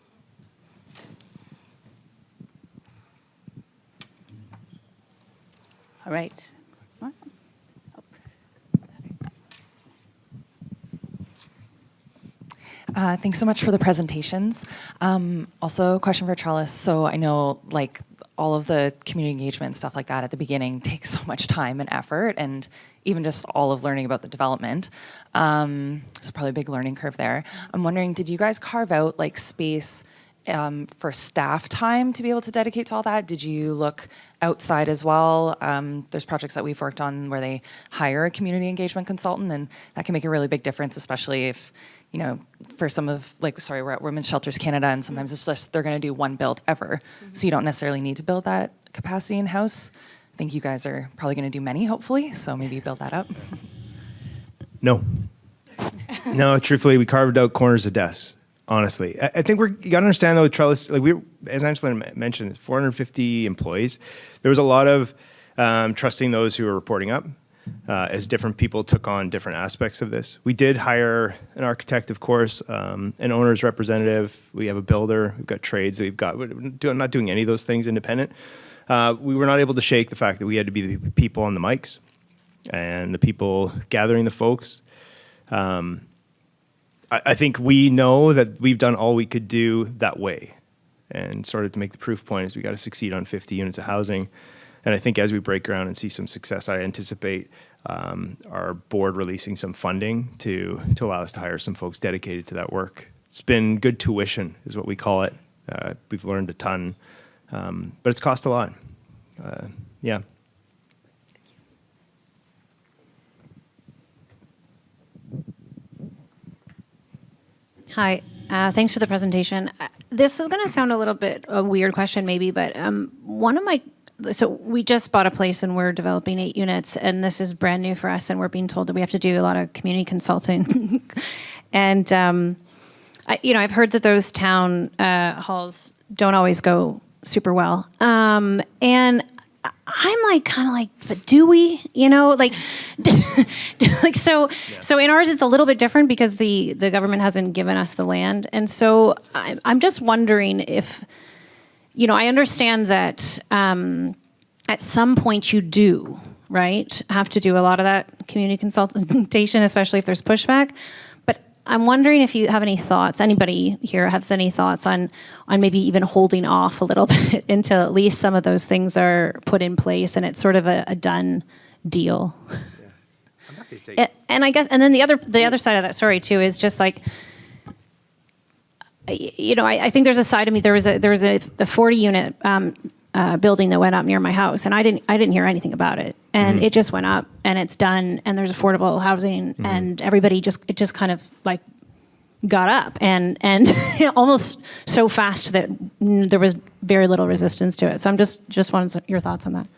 All right. Thanks so much for the presentations. Also, a question for Trellis. So I know, like, all of the community engagement and stuff like that at the beginning takes so much time and effort, and even just all of learning about the development. It's probably a big learning curve there. I'm wondering, did you guys carve out like space for staff time to be able to dedicate to all that? Did you look outside as well? There's projects that we've worked on where they hire a community engagement consultant, and that can make a really big difference, especially if, you know, for some of, like, sorry, we're at Women's Shelters Canada, and sometimes it's just they're going to do one build ever. So you don't necessarily need to build that capacity in-house. I think you guys are probably going to do many, hopefully, so maybe build that up. No. No, truthfully, we carved out corners of desks, honestly. I think you got to understand, though, Trellis, like as Angela mentioned, 450 employees. There was a lot of trusting those who were reporting up. As different people took on different aspects of this. We did hire an architect, of course, an owner's representative. We have a builder. We've got trades. We're not doing any of those things independent. We were not able to shake the fact that we had to be the people on the mics and the people gathering the folks. I think we know that we've done all we could do that way, and sort of to make the proof point is we got to succeed on 50 units of housing. And I think as we break ground and see some success, I anticipate our board releasing some funding to allow us to hire some folks dedicated to that work. It's been good tuition, is what we call it. We've learned a ton, but it's cost a lot. Yeah. Hi, thanks for the presentation. This is going to sound a little bit a weird question maybe, but so we just bought a place and we're developing 8 units, and this is brand new for us, and we're being told that we have to do a lot of community consulting. And I've heard that those town halls don't always go super well. And I'm like, kind of like, but do we, like, like, so in ours, it's a little bit different because the government hasn't given us the land. And so I'm just wondering if, I understand that at some point you do, right, have to do a lot of that community consultation, especially if there's pushback. But I'm wondering if you have any thoughts, anybody here has any thoughts on maybe even holding off a little bit until at least some of those things are put in place and it's sort of a done deal. Yeah. I'm happy to take And I guess, and then the other side of that story too is just like, I think there's a side of me. There was a 40 unit building that went up near my house, and I didn't hear anything about it, and it just went up, and it's done, and there's affordable housing, and everybody it just kind of like got up, and almost so fast that there was very little resistance to it. So I'm just wanted your thoughts on that.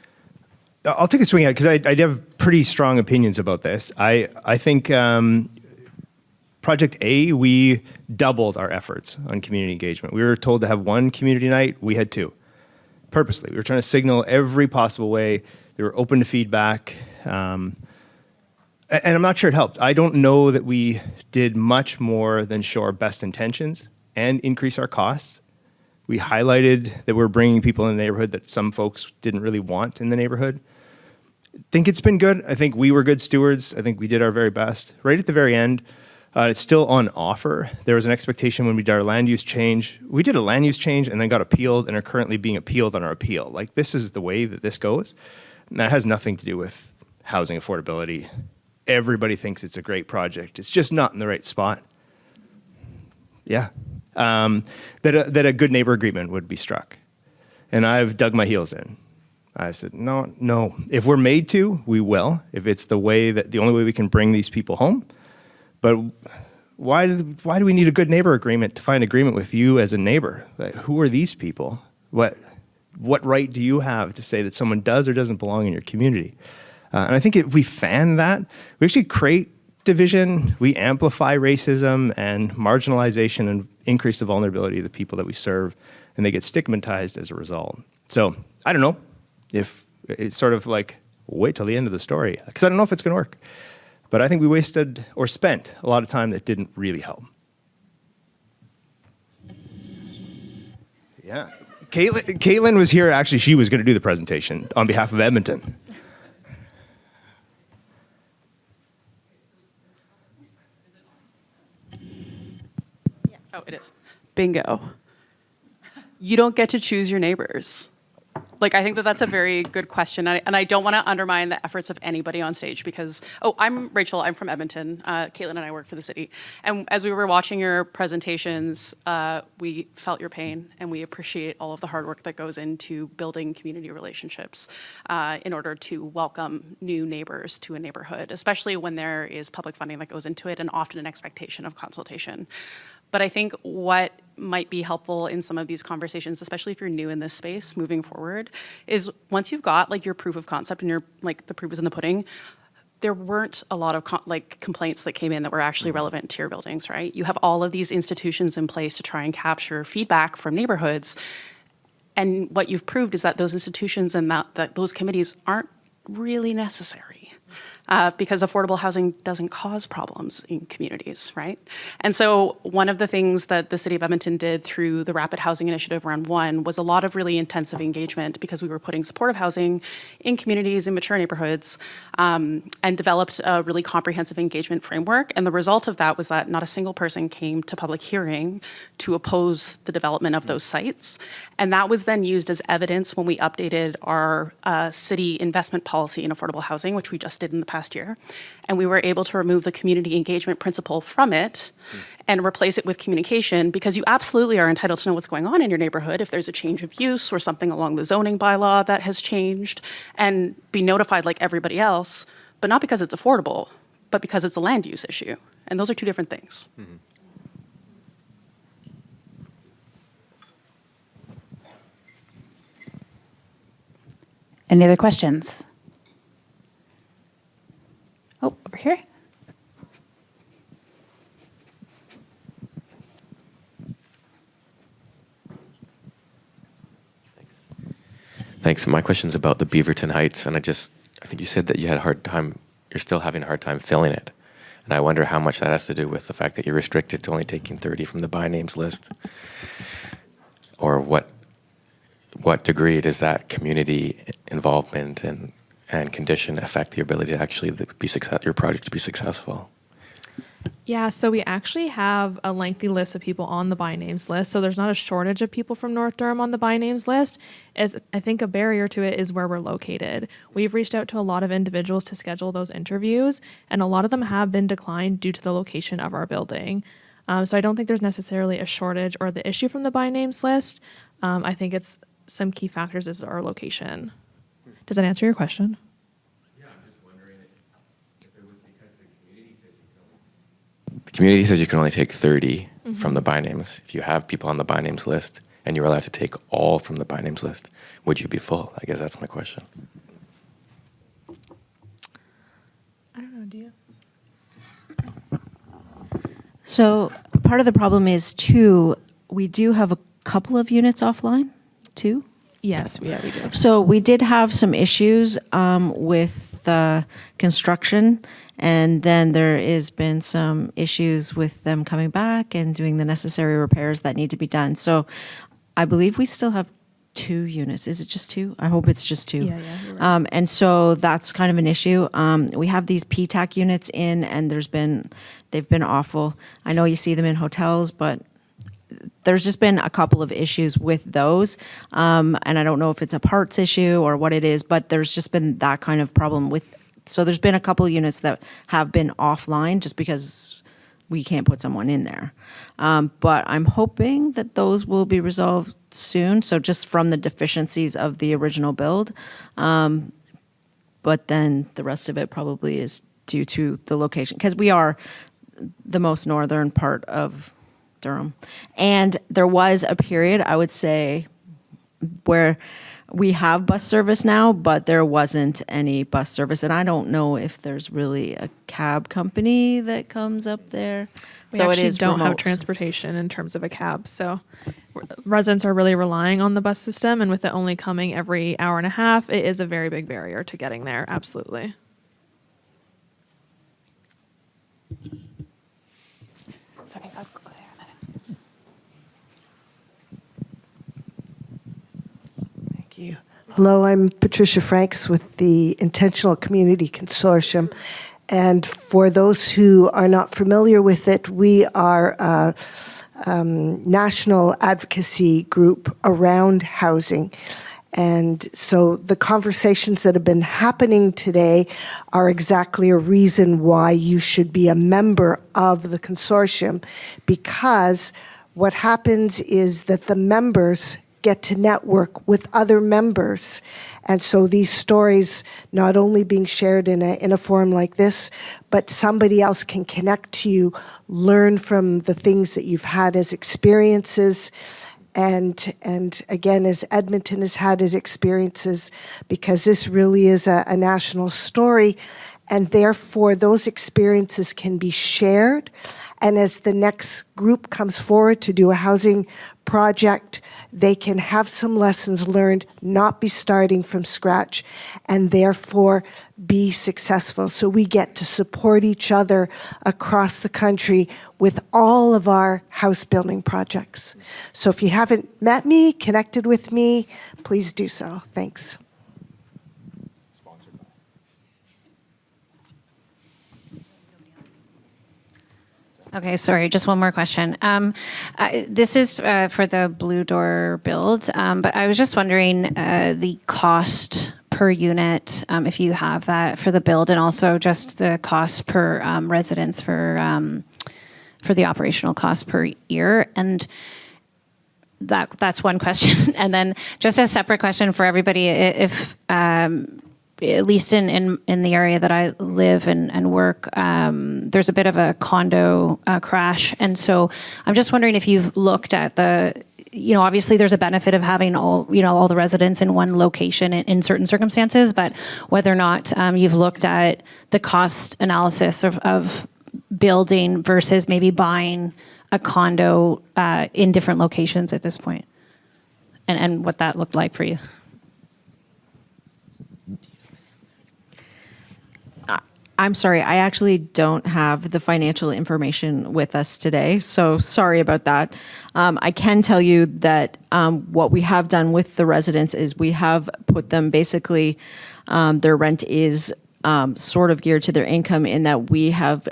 I'll take a swing at it because I have pretty strong opinions about this. I think Project A, we doubled our efforts on community engagement. We were told to have one community night. We had two. Purposely. We were trying to signal every possible way. They were open to feedback. And I'm not sure it helped. I don't know that we did much more than show our best intentions and increase our costs. We highlighted that we're bringing people in the neighborhood that some folks didn't really want in the neighborhood. I think it's been good. I think we were good stewards. I think we did our very best. Right at the very end, it's still on offer. There was an expectation when we did our land use change. We did a land use change and then got appealed and are currently being appealed on our appeal. Like, this is the way that this goes. And that has nothing to do with housing affordability. Everybody thinks it's a great project. It's just not in the right spot. Yeah. That a good neighbor agreement would be struck. And I've dug my heels in. I've said, no. If we're made to, we will. If it's the only way we can bring these people home. But why do we need a good neighbor agreement to find agreement with you as a neighbor? Like, who are these people? What right do you have to say that someone does or doesn't belong in your community? And I think if we fan that, we actually create division, we amplify racism and marginalization and increase the vulnerability of the people that we serve, and they get stigmatized as a result. So I don't know if it's sort of like, wait till the end of the story, because I don't know if it's going to work. But I think we wasted or spent a lot of time that didn't really help. Yeah. Caitlin was here. Actually, she was going to do the presentation on behalf of Edmonton. Oh, it is. Bingo. You don't get to choose your neighbors. Like, I think that's a very good question. And I don't want to undermine the efforts of anybody on stage because, I'm Rachel. I'm from Edmonton. Caitlin and I work for the city. And as we were watching your presentations, we felt your pain and we appreciate all of the hard work that goes into building community relationships in order to welcome new neighbors to a neighborhood, especially when there is public funding that goes into it and often an expectation of consultation. But I think what might be helpful in some of these conversations, especially if you're new in this space moving forward, is once you've got like your proof of concept and your like the proof is in the pudding, there weren't a lot of complaints that came in that were actually relevant to your buildings, right? You have all of these institutions in place to try and capture feedback from neighborhoods. And what you've proved is that those institutions and that those committees aren't really necessary. Because affordable housing doesn't cause problems in communities, right? And so one of the things that the City of Edmonton did through the Rapid Housing Initiative Round 1 was a lot of really intensive engagement because we were putting supportive housing in communities in mature neighborhoods and developed a really comprehensive engagement framework. And the result of that was that not a single person came to public hearing to oppose the development of those sites. And that was then used as evidence when we updated our city investment policy in affordable housing, which we just did in the past year, and we were able to remove the community engagement principle from it and replace it with communication, because you absolutely are entitled to know what's going on in your neighborhood if there's a change of use or something along the zoning bylaw that has changed, and be notified like everybody else, but not because it's affordable, but because it's a land use issue. And those are two different things. Mm-hmm. Any other questions? Oh, over here. Thanks. My question's about the Beaverton Heights, and I think you said that you had a hard time, you're still having a hard time filling it. And I wonder how much that has to do with the fact that you're restricted to only taking 30 from the by names list. Or what degree does that community involvement and condition affect the ability to actually your project to be successful? Yeah, so we actually have a lengthy list of people on the by names list. So there's not a shortage of people from North Durham on the by names list. I think a barrier to it is where we're located. We've reached out to a lot of individuals to schedule those interviews, and a lot of them have been declined due to the location of our building. So I don't think there's necessarily a shortage or the issue from the by names list. I think it's some key factors is our location. Does that answer your question? The community says you can only take 30 from the by names. If you have people on the by names list and you were allowed to take all from the by names list, would you be full? I guess that's my question. I don't know, do you? So part of the problem is too, we do have a couple of units offline too. Yes, we do. So we did have some issues with the construction, and then there has been some issues with them coming back and doing the necessary repairs that need to be done. So I believe we still have 2 units. Is it just 2? I hope it's just 2. Yeah, you're right. And so that's kind of an issue. We have these PTAC units in, and they've been awful. I know you see them in hotels, but there's just been a couple of issues with those. And I don't know if it's a parts issue or what it is, but there's just been that kind of problem with, so there's been a couple of units that have been offline just because we can't put someone in there. But I'm hoping that those will be resolved soon. So just from the deficiencies of the original build. But then the rest of it probably is due to the location, because we are the most northern part of Durham. And there was a period, I would say, where we have bus service now, but there wasn't any bus service. And I don't know if there's really a cab company that comes up there. We So it actually is don't have remote. transportation in terms of a cab. So residents are really relying on the bus system. And with it only coming every hour and a half, it is a very big barrier to getting there. Absolutely. Sorry, I'll go there in a minute. Thank you. Hello, I'm Patricia Franks with the Intentional Community Consortium. And for those who are not familiar with it, we are a national advocacy group around housing. And so the conversations that have been happening today are exactly a reason why you should be a member of the consortium, because what happens is that the members get to network with other members. And so these stories not only being shared in a forum like this, but somebody else can connect to you, learn from the things that you've had as experiences, and again, as Edmonton has had as experiences, because this really is a national story, and therefore those experiences can be shared. And as the next group comes forward to do a housing project, they can have some lessons learned, not be starting from scratch, and therefore be successful. So we get to support each other across the country with all of our house building projects. So if you haven't met me, connected with me, please do so. Thanks. Okay, sorry, just one more question. This is for the Blue Door build, but I was just wondering the cost per unit, if you have that for the build, and also just the cost per residence for the operational cost per year. And that's one question. And then just a separate question for everybody, if at least in the area that I live and work, there's a bit of a condo crash. And so I'm just wondering if you've looked at obviously there's a benefit of having all the residents in one location in certain circumstances, but whether or not you've looked at the cost analysis of building versus maybe buying a condo in different locations at this point, and what that looked like for you. I'm sorry, I actually don't have the financial information with us today, so sorry about that. I can tell you that what we have done with the residents is we have put them basically, their rent is sort of geared to their income in that we have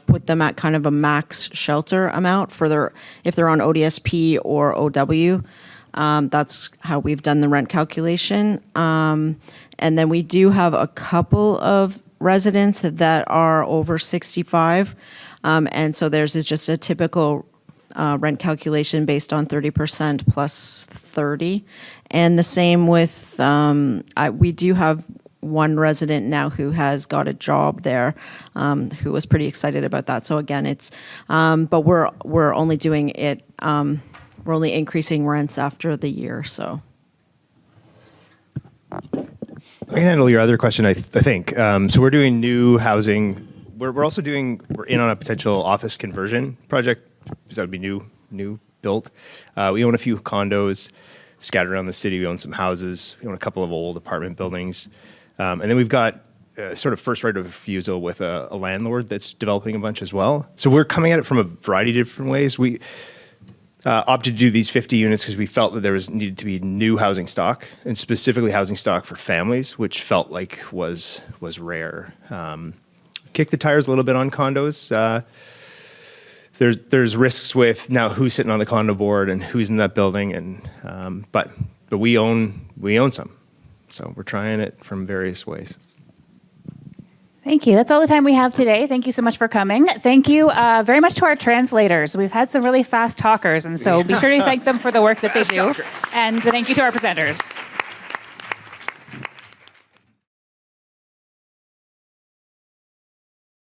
put them at kind of a max shelter amount for their, if they're on ODSP or OW. That's how we've done the rent calculation. And then we do have a couple of residents that are over 65. And so theirs is just a typical rent calculation based on 30% plus 30. And the same with, we do have one resident now who has got a job there, who was pretty excited about that. So again, it's, but we're only doing it, we're only increasing rents after the year, so. I can handle your other question, I think. So we're doing new housing. We're also doing, we're in on a potential office conversion project, because that would be new built. We own a few condos scattered around the city. We own some houses. We own a couple of old apartment buildings. And then we've got sort of first right of refusal with a landlord that's developing a bunch as well. So we're coming at it from a variety of different ways. We opted to do these 50 units because we felt that there needed to be new housing stock, and specifically housing stock for families, which felt like was rare. Kick the tires a little bit on condos. There's risks with now who's sitting on the condo board and who's in that building, and but we own some, so we're trying it from various ways. Thank you. That's all the time we have today. Thank you so much for coming. Thank you very much to our translators. We've had some really fast talkers, and so be sure to thank them for the work that they do. And thank you to our presenters.